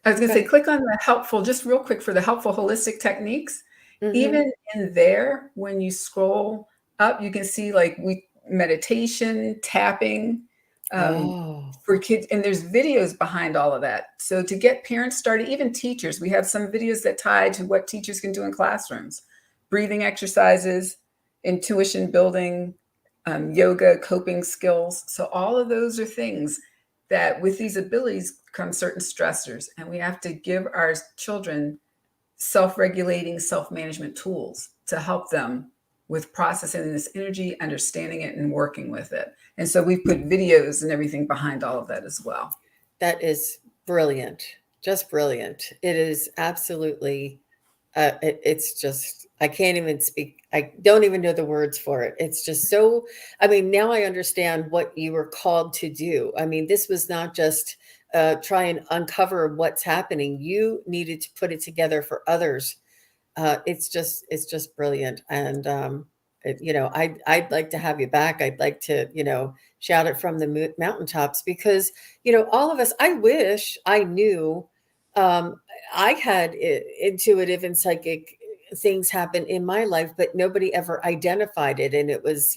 I was going Go to say, ahead. click on the helpful, just real quick for the helpful holistic techniques. Mm-hmm. Even in there, when you scroll up, you can see like meditation, tapping um, Oh, for kids, and there's videos behind all of that. So to get parents started, even teachers, we have some videos that tie to what teachers can do in classrooms, breathing exercises, intuition building, yoga, coping skills. So all of those are things that with these abilities come certain stressors, and we have to give our children self-regulating, self-management tools to help them with processing this energy, understanding it, and working with it. And so we've put videos and everything behind all of that as well. that is brilliant. Just brilliant. It is absolutely it's just I can't even speak. I don't even know the words for it. It's just so I mean, now I understand what you were called to do. I mean, this was not just try and uncover what's happening. You needed to put it together for others. It's just brilliant. And I'd like to have you back. I'd like to, shout it from the mountaintops because, all of us, I wish I knew I had intuitive and psychic things happen in my life, but nobody ever identified it. And it was,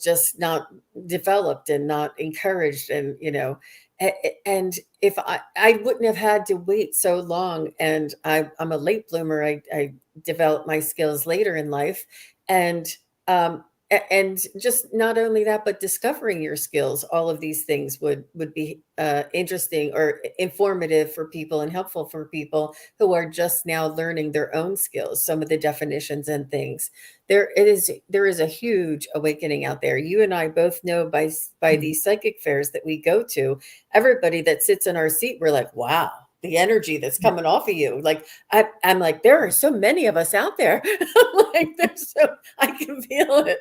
just not developed and not encouraged. And, and if I wouldn't have had to wait so long, and I'm a late bloomer. I developed my skills later in life, and and just not only that, but discovering your skills. All of these things would be interesting or informative for people and helpful for people who are just now learning their own skills. Some of the definitions and things. There is a huge awakening out there. You and I both know by Mhm. these psychic fairs that we go to, everybody that sits in our seat, we're like, wow, the energy that's coming off of you. Like I'm like, there are so many of us out there. Like there's so I can feel it.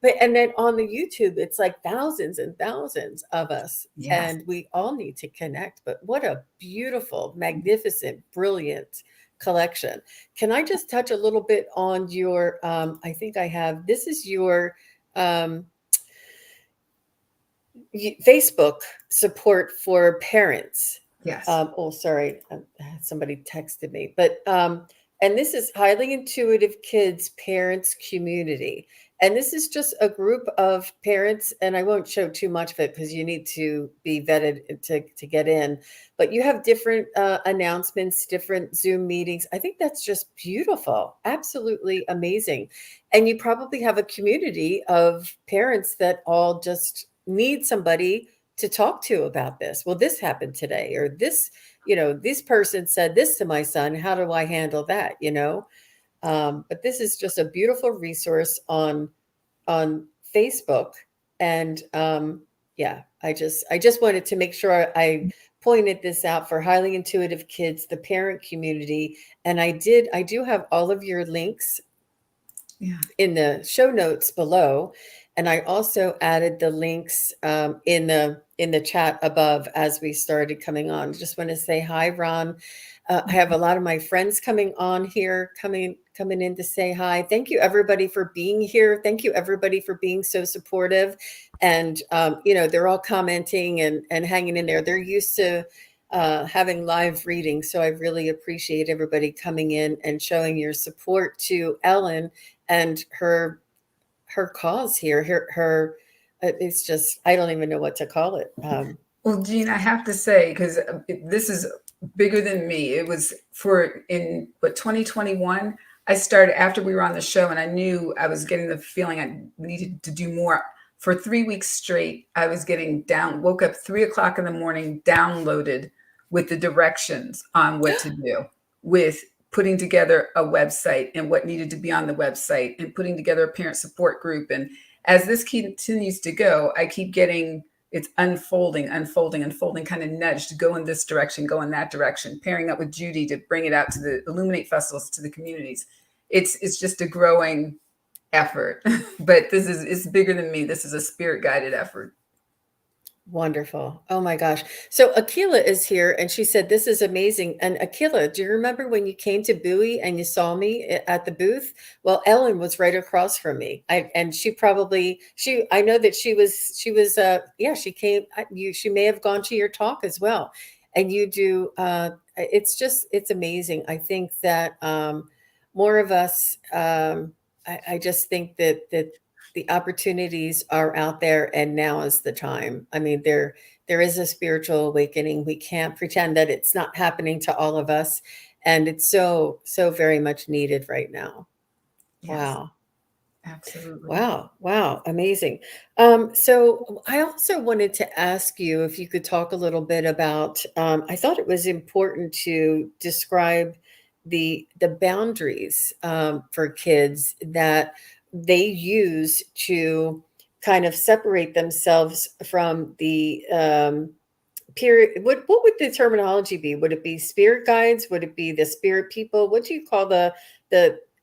But and then on the YouTube, it's like thousands and thousands of us. Yes. And we all need to connect. But what a beautiful, magnificent, brilliant collection. Can I just touch a little bit on your I think I have this is your um Facebook support for parents. Yes. Oh, sorry, somebody texted me, but and this is Highly Intuitive Kids Parents Community, and this is just a group of parents, and I won't show too much of it because you need to be vetted to get in. But you have different announcements, different Zoom meetings. I think that's just beautiful, absolutely amazing, and you probably have a community of parents that all just need somebody to talk to about this. Well, this happened today, or this, this person said this to my son. How do I handle that? But this is just a beautiful resource on Facebook, and yeah, I just wanted to make sure I pointed this out for Highly Intuitive Kids, the parent community. And I do have all of your links in the show notes below. And I also added the links in the chat above as we started coming on. Just want to say hi, Ron. I have a lot of my friends coming on here, coming in to say hi. Thank you, everybody, for being here. Thank you, everybody, for being so supportive. And they're all commenting and hanging in there. They're used to having live readings, so I really appreciate everybody coming in and showing your support to Ellen and her cause here. Her it's just, I don't even know what to call it. Well, Jean, I have to say, because this is bigger than me. It was in 2021. I started after we were on the show, and I knew I was getting the feeling I needed to do more. For 3 weeks straight, I was woke up 3 o'clock in the morning, downloaded with the directions on what to do, with putting together a website and what needed to be on the website, and putting together a parent support group. And as this continues to go, I keep getting it's unfolding, kind of nudge to go in this direction, go in that direction, pairing up with Judy to bring it out to the Illuminate festivals, to the communities. It's just a growing effort, but it's bigger than me. This is a spirit guided effort. Wonderful. Oh my gosh. So Akila is here and she said, this is amazing. And Akila, do you remember when you came to Bowie and you saw me at the booth? Well, Ellen was right across from me. I know that she came, she may have gone to your talk as well. And you do, it's amazing. I think that more of us, I just think that the opportunities are out there, and now is the time. I mean, there is a spiritual awakening. We can't pretend that it's not happening to all of us, and it's so very much needed right now. Yes, wow. Absolutely. Wow. Amazing. So I also wanted to ask you if you could talk a little bit about, I thought it was important to describe the boundaries for kids that they use to kind of separate themselves from the period. What would the terminology be? Would it be spirit guides? Would it be the spirit people? What do you call the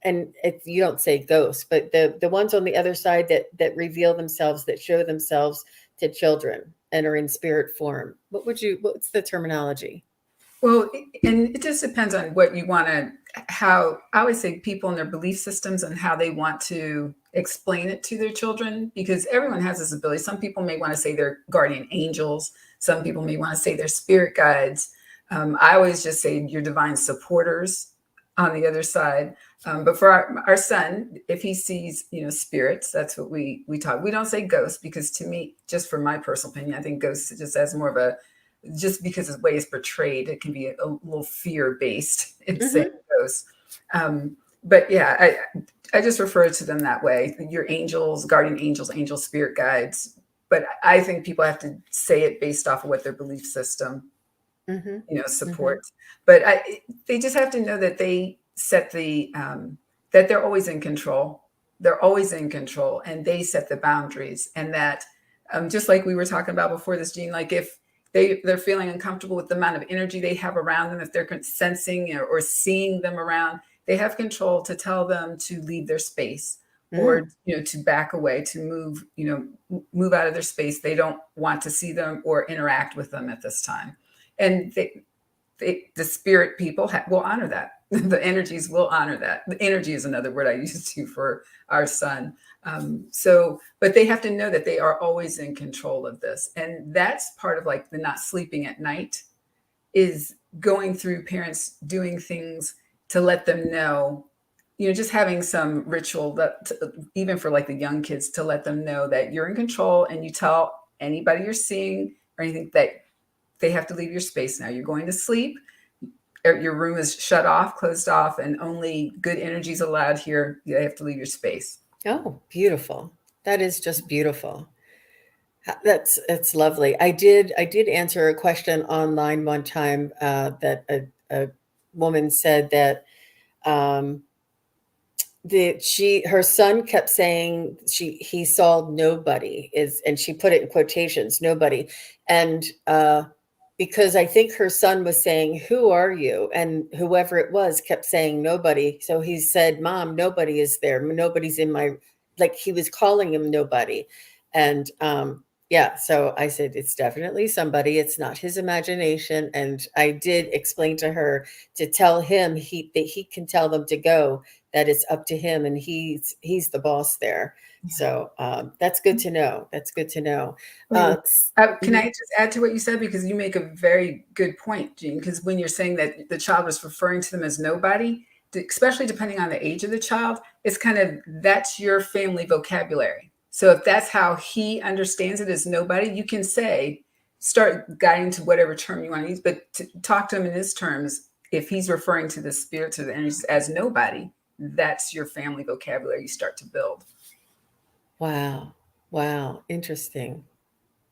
and you don't say ghosts, but the ones on the other side that reveal themselves, that show themselves to children and are in spirit form? What's the terminology? Well, and it just depends on what you want to, how I always say people and their belief systems and how they want to explain it to their children, because everyone has this ability. Some people may want to say they're guardian angels. Some people may want to say they're spirit guides. I always just say your divine supporters on the other side. But for our son, if he sees, spirits, that's what we talk. We don't say ghosts, because to me, just for my personal opinion, I think ghosts just has more of just because of the way it's portrayed, it can be a little fear-based in saying ghosts. But yeah, I just refer to them that way. Your angels, guardian angels, angel spirit guides. But I think people have to say it based off of what their belief system, supports. But they just have to know that they set that they're always in control. They're always in control, and they set the boundaries. And that, just like we were talking about before this, Jean, like if they're feeling uncomfortable with the amount of energy they have around them, if they're sensing or seeing them around, they have control to tell them to leave their space, or to back away, to move out of their space. They don't want to see them or interact with them at this time. And the spirit people will honor that. The energies will honor that. The energy is another word I use too for our son. But they have to know that they are always in control of this. And that's part of like the not sleeping at night, is going through parents doing things to let them know, just having some ritual that even for like the young kids, to let them know that you're in control, and you tell anybody you're seeing or anything that they have to leave your space now. You're going to sleep. Your room is shut off, closed off, and only good energy is allowed here. You have to leave your space. Oh, beautiful. That is just beautiful. That's lovely. I did answer a question online one time that a woman said that her son kept saying he saw nobody, and she put it in quotations, nobody. And because I think her son was saying, "Who are you?" And whoever it was kept saying, "Nobody." So he said, "Mom, nobody is there. Nobody's in my," like he was calling him nobody. And yeah, so I said, "It's definitely somebody. It's not his imagination." And I did explain to her to tell him that he can tell them to go, that it's up to him, and he's the boss there. So that's good to know. That's good to know. Well, can I Mhm. just add to what you said? Because you make a very good point, Jean. Because when you're saying that the child was referring to them as nobody, especially depending on the age of the child, it's kind of that's your family vocabulary. So if that's how he understands it as nobody, you can say, start guiding to whatever term you want to use, but to talk to him in his terms. If he's referring to the spirits or the energies as nobody, that's your family vocabulary you start to build. Wow. Wow. Interesting.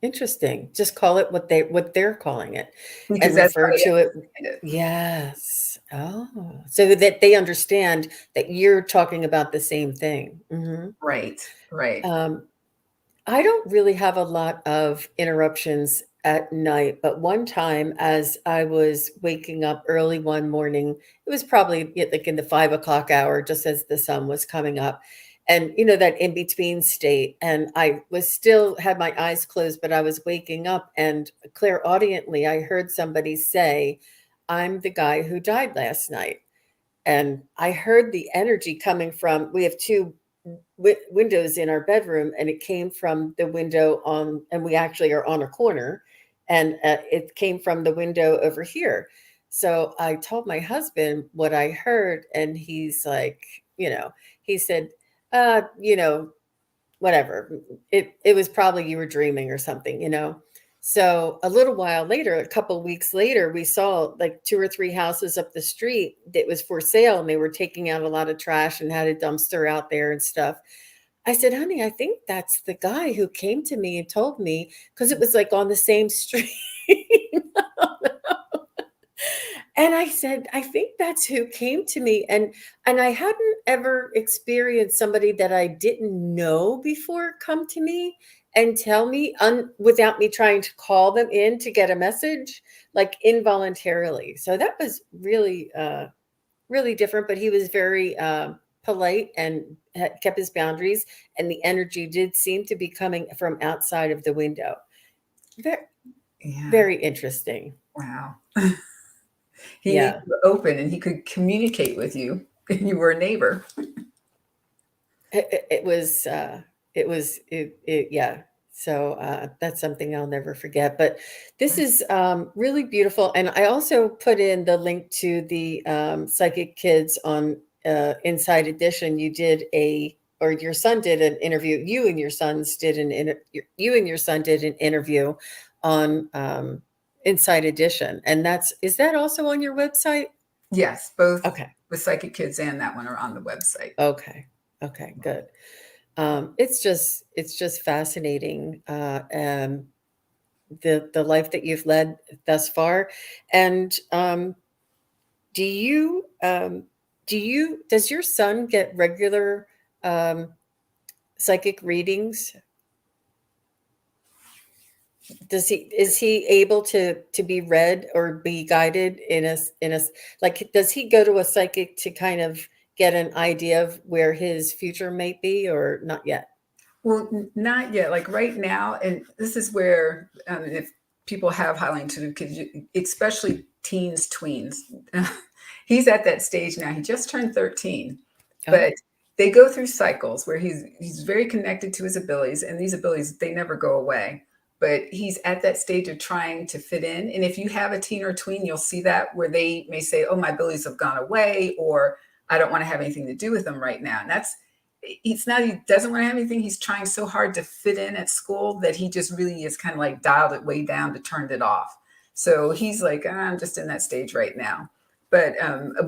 Interesting. Just call it what they're calling it Because and that's refer how he to it. understands it. Yes. Oh, so that they understand that you're talking about the same thing. Right, right. Um, I don't really have a lot of interruptions at night, but one time as I was waking up early one morning, it was probably like in the 5 o'clock hour, just as the sun was coming up. And that in between state. And I was still had my eyes closed, but I was waking up, and clairaudiently I heard somebody say, "I'm the guy who died last night." And I heard the energy coming from, we have two windows in our bedroom, and it came from the window on, and we actually are on a corner, and it came from the window over here. So I told my husband what I heard, and he's like, he said, uh you know whatever. It was probably you were dreaming or something. So a little while later, a couple weeks later, we saw like two or three houses up the street that was for sale, and they were taking out a lot of trash and had a dumpster out there and stuff. I said, "Honey, I think that's the guy who came to me and told me," because it was like on the same street. And I said, "I think that's who came to me." And I hadn't ever experienced somebody that I didn't know before come to me and tell me without me trying to call them in to get a message, like involuntarily. So that was really really different, but he was very polite and kept his boundaries, and the energy did seem to be coming from outside of the window. Very, Yeah. very interesting. Wow. He knew Yeah. you were open and he could communicate with you and you were a neighbor. It was, yeah. So that's something I'll never forget. But this is really beautiful. And I also put in the link to the Psychic Kids on Inside Edition. Or your son did an interview. You and your son did an interview on Inside Edition. And is that also on your website? Yes, both Okay. the Psychic Kids and that one are on the website. Okay. Okay. Good. It's just fascinating, the life that you've led thus far. And do you does your son get regular um, psychic readings? Is he able to be read or be guided like, does he go to a psychic to kind of get an idea of where his future might be, or not yet? Well, not yet. Like right now, and this is where if people have highly intuitive kids, especially teens, tweens, he's at that stage now. He just turned 13, Oh, but they go through cycles where he's very connected to his abilities, and these abilities they never go away. But he's at that stage of trying to fit in. And if you have a teen or tween, you'll see that where they may say, "Oh, my abilities have gone away," or "I don't want to have anything to do with them right now." And that's it's not he doesn't want to have anything. He's trying so hard to fit in at school that he just really is kind of like dialed it way down to turned it off. So he's like, I'm just in that stage right now. But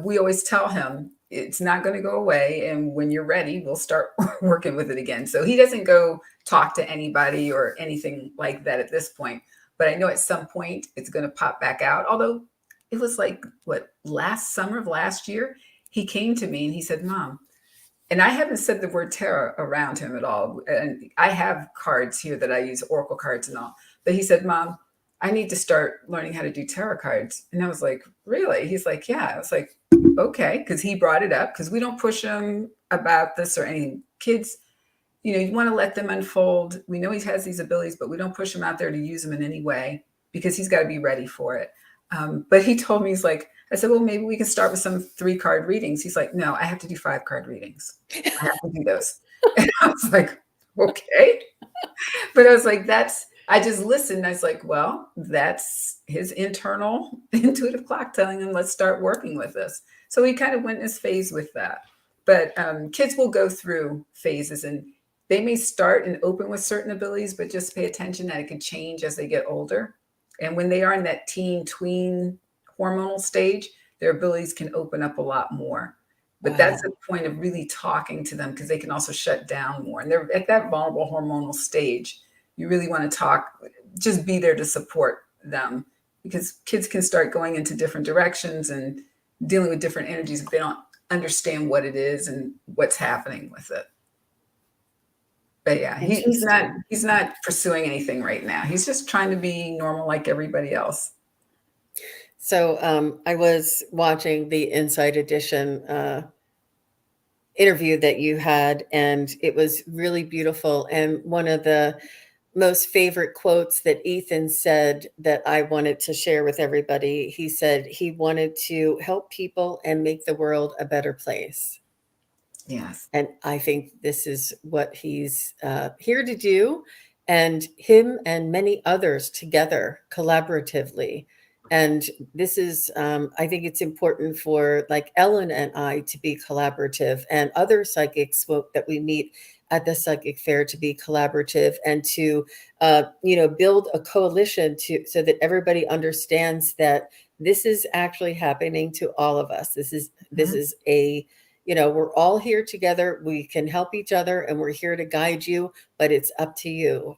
we always tell him it's not going to go away. And when you're ready, we'll start working with it again. So he doesn't go talk to anybody or anything like that at this point. But I know at some point it's going to pop back out. Although it was like, what, last summer of last year, he came to me and he said, Mom, and I haven't said the word tarot around him at all. And I have cards here that I use, oracle cards and all. But he said, Mom, I need to start learning how to do tarot cards. And I was like, really? He's like, yeah. I was like, okay. Cause he brought it up because we don't push him about this or anything. Kids, you want to let them unfold. We know he has these abilities, but we don't push him out there to use them in any way because he's got to be ready for it. But he told me, he's like, I said, well, maybe we can start with some 3-card readings. He's like, no, I have to do 5-card readings. I have to do those. And I was like, okay. But I was like, I just listened. I was like, well, that's his internal intuitive clock telling him, let's start working with this. So he kind of went in his phase with that. But kids will go through phases, and they may start and open with certain abilities, but just pay attention that it can change as they get older. And when they are in that teen tween hormonal stage, their abilities can open up a lot more. But that's the point of really talking to them, because they can also shut down more. And they're at that vulnerable hormonal stage. You really want to talk, just be there to support them, because kids can start going into different directions and dealing with different energies if they don't understand what it is and what's happening with it. But yeah, he's not pursuing anything right now. He's just trying to be normal like everybody else. So I was watching the Inside Edition interview that you had, and it was really beautiful. And one of the most favorite quotes that Ethan said that I wanted to share with everybody, he said he wanted to help people and make the world a better place. Yes. And I think this is what he's here to do, and him and many others together collaboratively. And this is, I think it's important for like Ellen and I to be collaborative, and other psychics that we meet at the psychic fair to be collaborative, and to, build a coalition so that everybody understands that this is actually happening to all of us. This is a, we're all here together. We can help each other, and we're here to guide you, but it's up to you.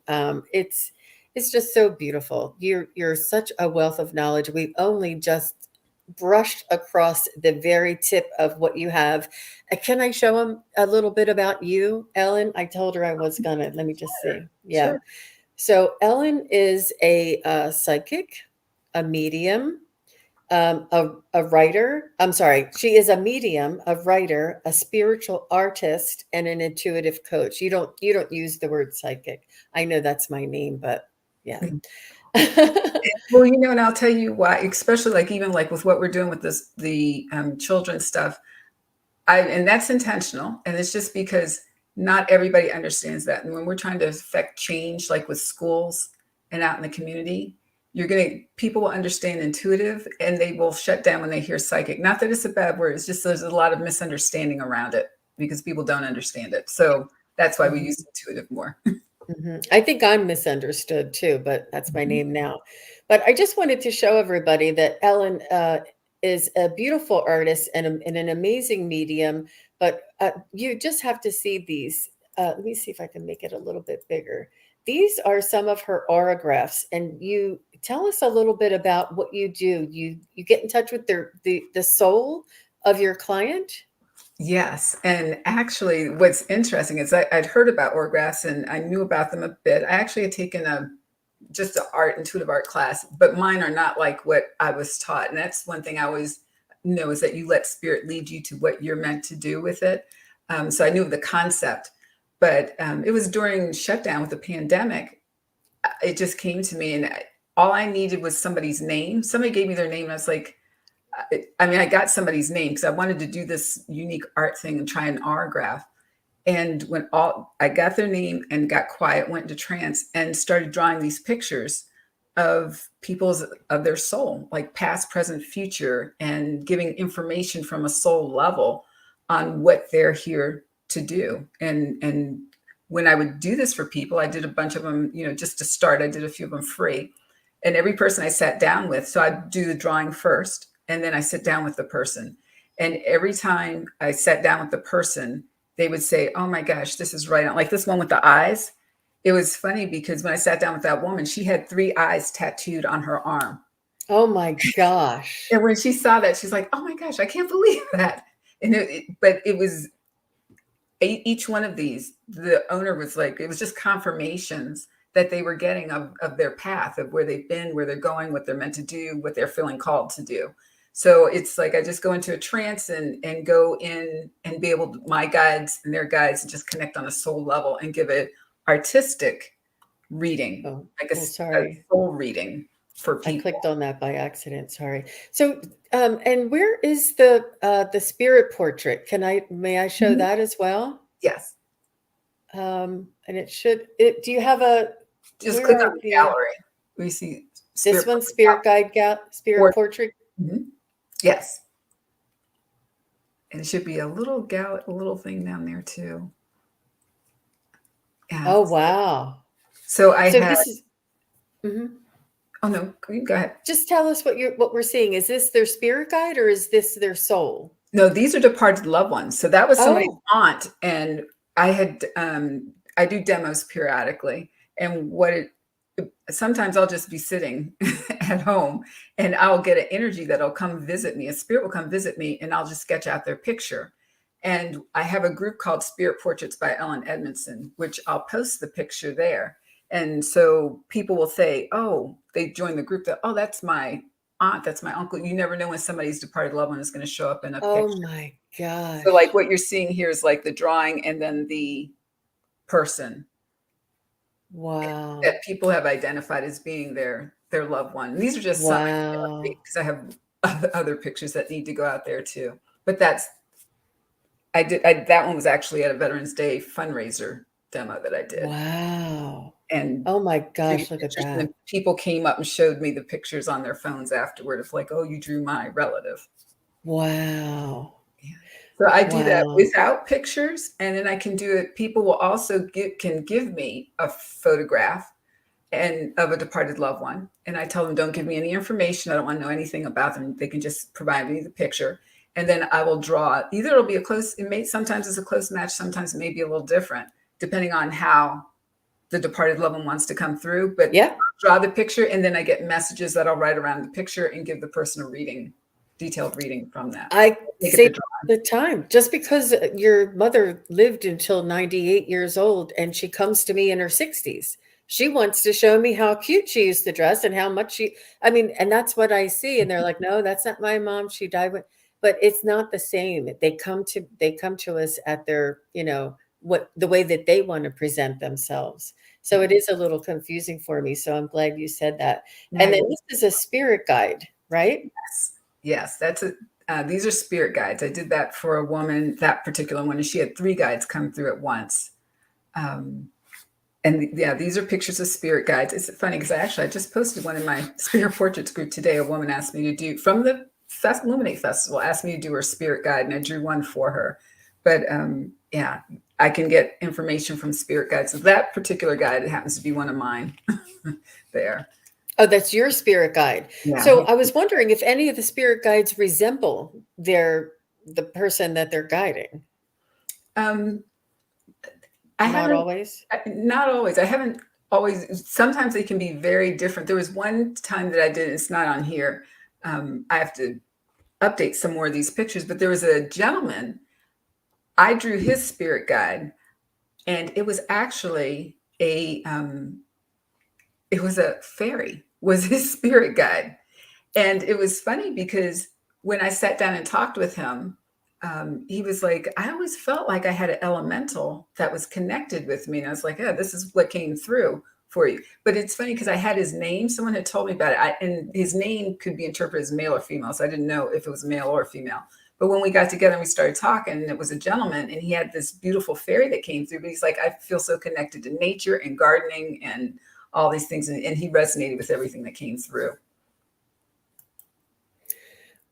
It's just so beautiful. You're such a wealth of knowledge. We've only just brushed across the very tip of what you have. Can I show them a little bit about you, Ellen? I told her I was gonna. Let me just see. Yeah. Sure. So Ellen is a psychic, a medium, a writer. I'm sorry. She is a medium, a writer, a spiritual artist, and an intuitive coach. You don't use the word psychic. I know that's my name, but yeah. Well, and I'll tell you why, especially like even like with what we're doing with the children's stuff, and that's intentional, and it's just because not everybody understands that. And when we're trying to affect change, like with schools and out in the community, people will understand intuitive, and they will shut down when they hear psychic. Not that it's a bad word. It's just there's a lot of misunderstanding around it because people don't understand it. So that's why we use intuitive more. I think I'm misunderstood too, but that's my name now. But I just wanted to show everybody that Ellen is a beautiful artist and an amazing medium. But you just have to see these. Let me see if I can make it a little bit bigger. These are some of her auragraphs, and you tell us a little bit about what you do. You get in touch with the soul of your client. Yes. And actually, what's interesting is I'd heard about auragraphs and I knew about them a bit. I actually had taken just an intuitive art class, but mine are not like what I was taught. And that's one thing I always know, is that you let spirit lead you to what you're meant to do with it. So I knew the concept, but it was during shutdown with the pandemic. It just came to me, and all I needed was somebody's name. Somebody gave me their name, and I was like, I got somebody's name because I wanted to do this unique art thing and try an Auragraph. And when I got their name and got quiet, went into trance and started drawing these pictures of of their soul, like past, present, future, and giving information from a soul level on what they're here to do. And when I would do this for people, I did a bunch of them, just to start. I did a few of them free. And every person I sat down with, so I'd do the drawing first, and then I sit down with the person. And every time I sat down with the person, they would say, oh my gosh, this is right on. Like this one with the eyes. It was funny because when I sat down with that woman, she had 3 eyes tattooed on her arm. Oh my gosh. And when she saw that, she's like, oh my gosh, I can't believe that. But it was each one of these, the owner was like, it was just confirmations that they were getting of their path, of where they've been, where they're going, what they're meant to do, what they're feeling called to do. So it's like I just go into a trance and go in and be able to, my guides and their guides, and just connect on a soul level and give it artistic reading, Oh, like oh, a sorry. soul reading for I people. clicked on that by accident. Sorry. So, and where is the spirit portrait? May I show Mhm. that as well? Yes. And do you have Just where click are on the the, gallery. We see this spirit one, spirit or portrait? yes. And it should be a a little thing down there too. Yeah. Oh, wow. So I So had, this is, mhm. oh no, you go ahead. Just tell us what we're seeing. Is this their spirit guide or is this their soul? No, these are departed loved ones. So that was somebody's Oh, aunt, and I do demos periodically, and sometimes I'll just be sitting at home, and I'll get an energy that'll come visit me. A spirit will come visit me, and I'll just sketch out their picture. And I have a group called Spirit Portraits by Edmondson, which I'll post the picture there. And so people will say, oh, they join the group, that, oh, that's my aunt, that's my uncle. You never know when somebody's departed loved one is going to show up in a oh picture. my So like gosh. what you're seeing here is like the drawing and then the person Wow. that people have identified as being their loved one. And these are just some Wow. because I have other pictures that need to go out there too. But that one was actually at a Veterans Day fundraiser demo that I did. Wow. And Oh my took gosh, look at pictures, and that. then people came up and showed me the pictures on their phones afterward of like, oh, you drew my relative. Wow. Yeah. So I do that Wow. without pictures, and then I can do it. People will also can give me a photograph and of a departed loved one, and I tell them, don't give me any information. I don't want to know anything about them. They can just provide me the picture, and then I will draw. Either it'll be a close. Sometimes it's a close match. Sometimes it may be a little different, depending on how the departed loved one wants to come through. But Yep. I'll draw the picture, and then I get messages that I'll write around the picture and give the person a reading, detailed reading from that. I Make it say the draw. the time. Just because your mother lived until 98 years old and she comes to me in her 60s, she wants to show me how cute she used to dress and how much I mean, and that's what I see. And they're like, no, that's not my mom. She died when, but it's not the same. They come to us at their, what the way that they want to present themselves. So it is a little confusing for me. So I'm glad you said that. Now, And then this is a spirit guide, right? yes, these are spirit guides. I did that for a woman, that particular one, and she had 3 guides come through at once. Um, and yeah, these are pictures of spirit guides. It's funny because I just posted one in my spirit portraits group today. A woman asked me to do from the Illuminate Festival, asked me to do her spirit guide, and I drew one for her. But yeah, I can get information from spirit guides. So that particular guide, it happens to be one of mine there. Oh, that's your spirit guide. Yeah. So I was wondering if any of the spirit guides resemble the person that they're guiding. Um, I Not haven't, always. not always. I haven't always. Sometimes they can be very different. There was one time that I did, it's not on here. I have to update some more of these pictures, but there was a gentleman, I drew his spirit guide, and it was actually it was a fairy, was his spirit guide. And it was funny because when I sat down and talked with him, he was like, I always felt like I had an elemental that was connected with me. And I was like, yeah, this is what came through for you. But it's funny because I had his name. Someone had told me about it. And his name could be interpreted as male or female. So I didn't know if it was male or female. But when we got together and we started talking, it was a gentleman and he had this beautiful fairy that came through. But he's like, I feel so connected to nature and gardening and all these things. And he resonated with everything that came through.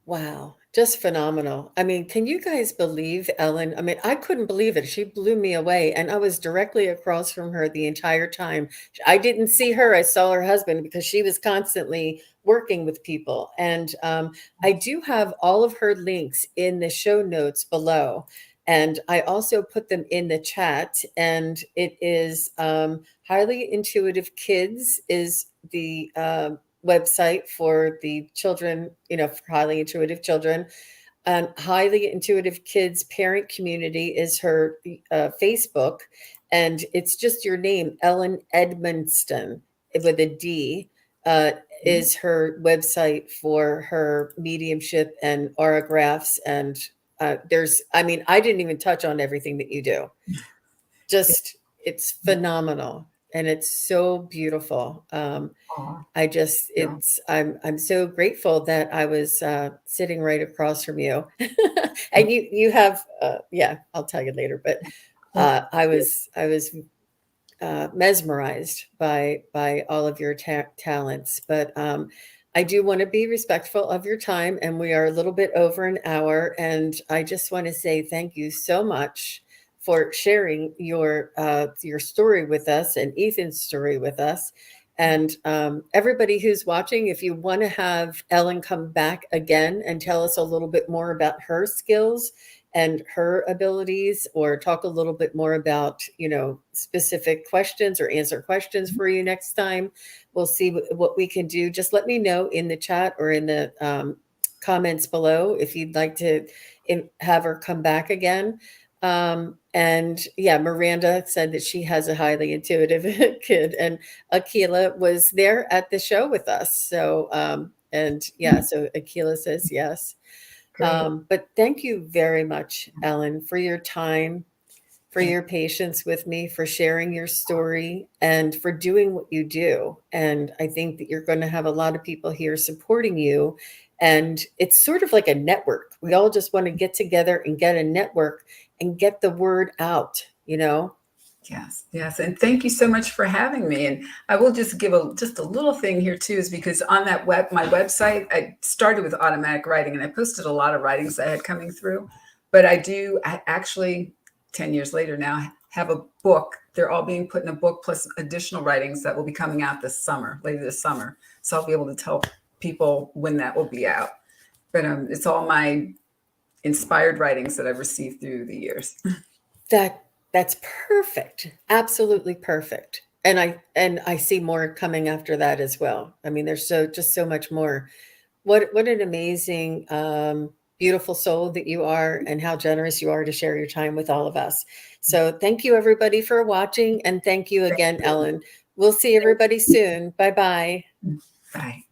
Wow, just phenomenal. I mean, can you guys believe Ellen? I mean, I couldn't believe it. She blew me away, and I was directly across from her the entire time. I didn't see her. I saw her husband because she was constantly working with people. And I do have all of her links in the show notes below. And I also put them in the chat. And it is Highly Intuitive Kids is the website for the children, for highly intuitive children. Highly Intuitive Kids Parent Community is her Facebook, and it's just your name, Ellen Edmondson with a D. Is her website for her mediumship and auragraphs. And I mean, I didn't even touch on everything that you do. Just, it's phenomenal and it's so beautiful. Yeah. I'm so grateful that I was sitting right across from you, and you have yeah, I'll tell you later. But I was mesmerized by all of your talents. But I do want to be respectful of your time, and we are a little bit over an hour. And I just want to say thank you so much for sharing your story with us and Ethan's story with us. And everybody who's watching, if you want to have Ellen come back again and tell us a little bit more about her skills and her abilities, or talk a little bit more about, specific questions or answer questions for you next time, we'll see what we can do. Just let me know in the chat or in the comments below if you'd like to have her come back again. And yeah, Miranda said that she has a highly intuitive kid, and Akila was there at the show with us. So, and yeah, so Akila says yes. But thank you very much, Ellen, for your time, for your patience with me, for sharing your story, and for doing what you do. And I think that you're going to have a lot of people here supporting you. And it's sort of like a network. We all just want to get together and get a network and get the word out. Yes. And thank you so much for having me. And I will just give just a little thing here too, is because on that my website, I started with automatic writing and I posted a lot of writings I had coming through, but I actually 10 years later now have a book. They're all being put in a book plus additional writings that will be coming out later this summer. So I'll be able to tell people when that will be out. But it's all my inspired writings that I've received through the years. That's perfect. Absolutely perfect. And I see more coming after that as well. I mean, there's just so much more. What an amazing, beautiful soul that you are, and how generous you are to share your time with all of us. So thank you everybody for watching, and thank you again, Ellen. We'll see everybody soon. Bye-bye. Bye.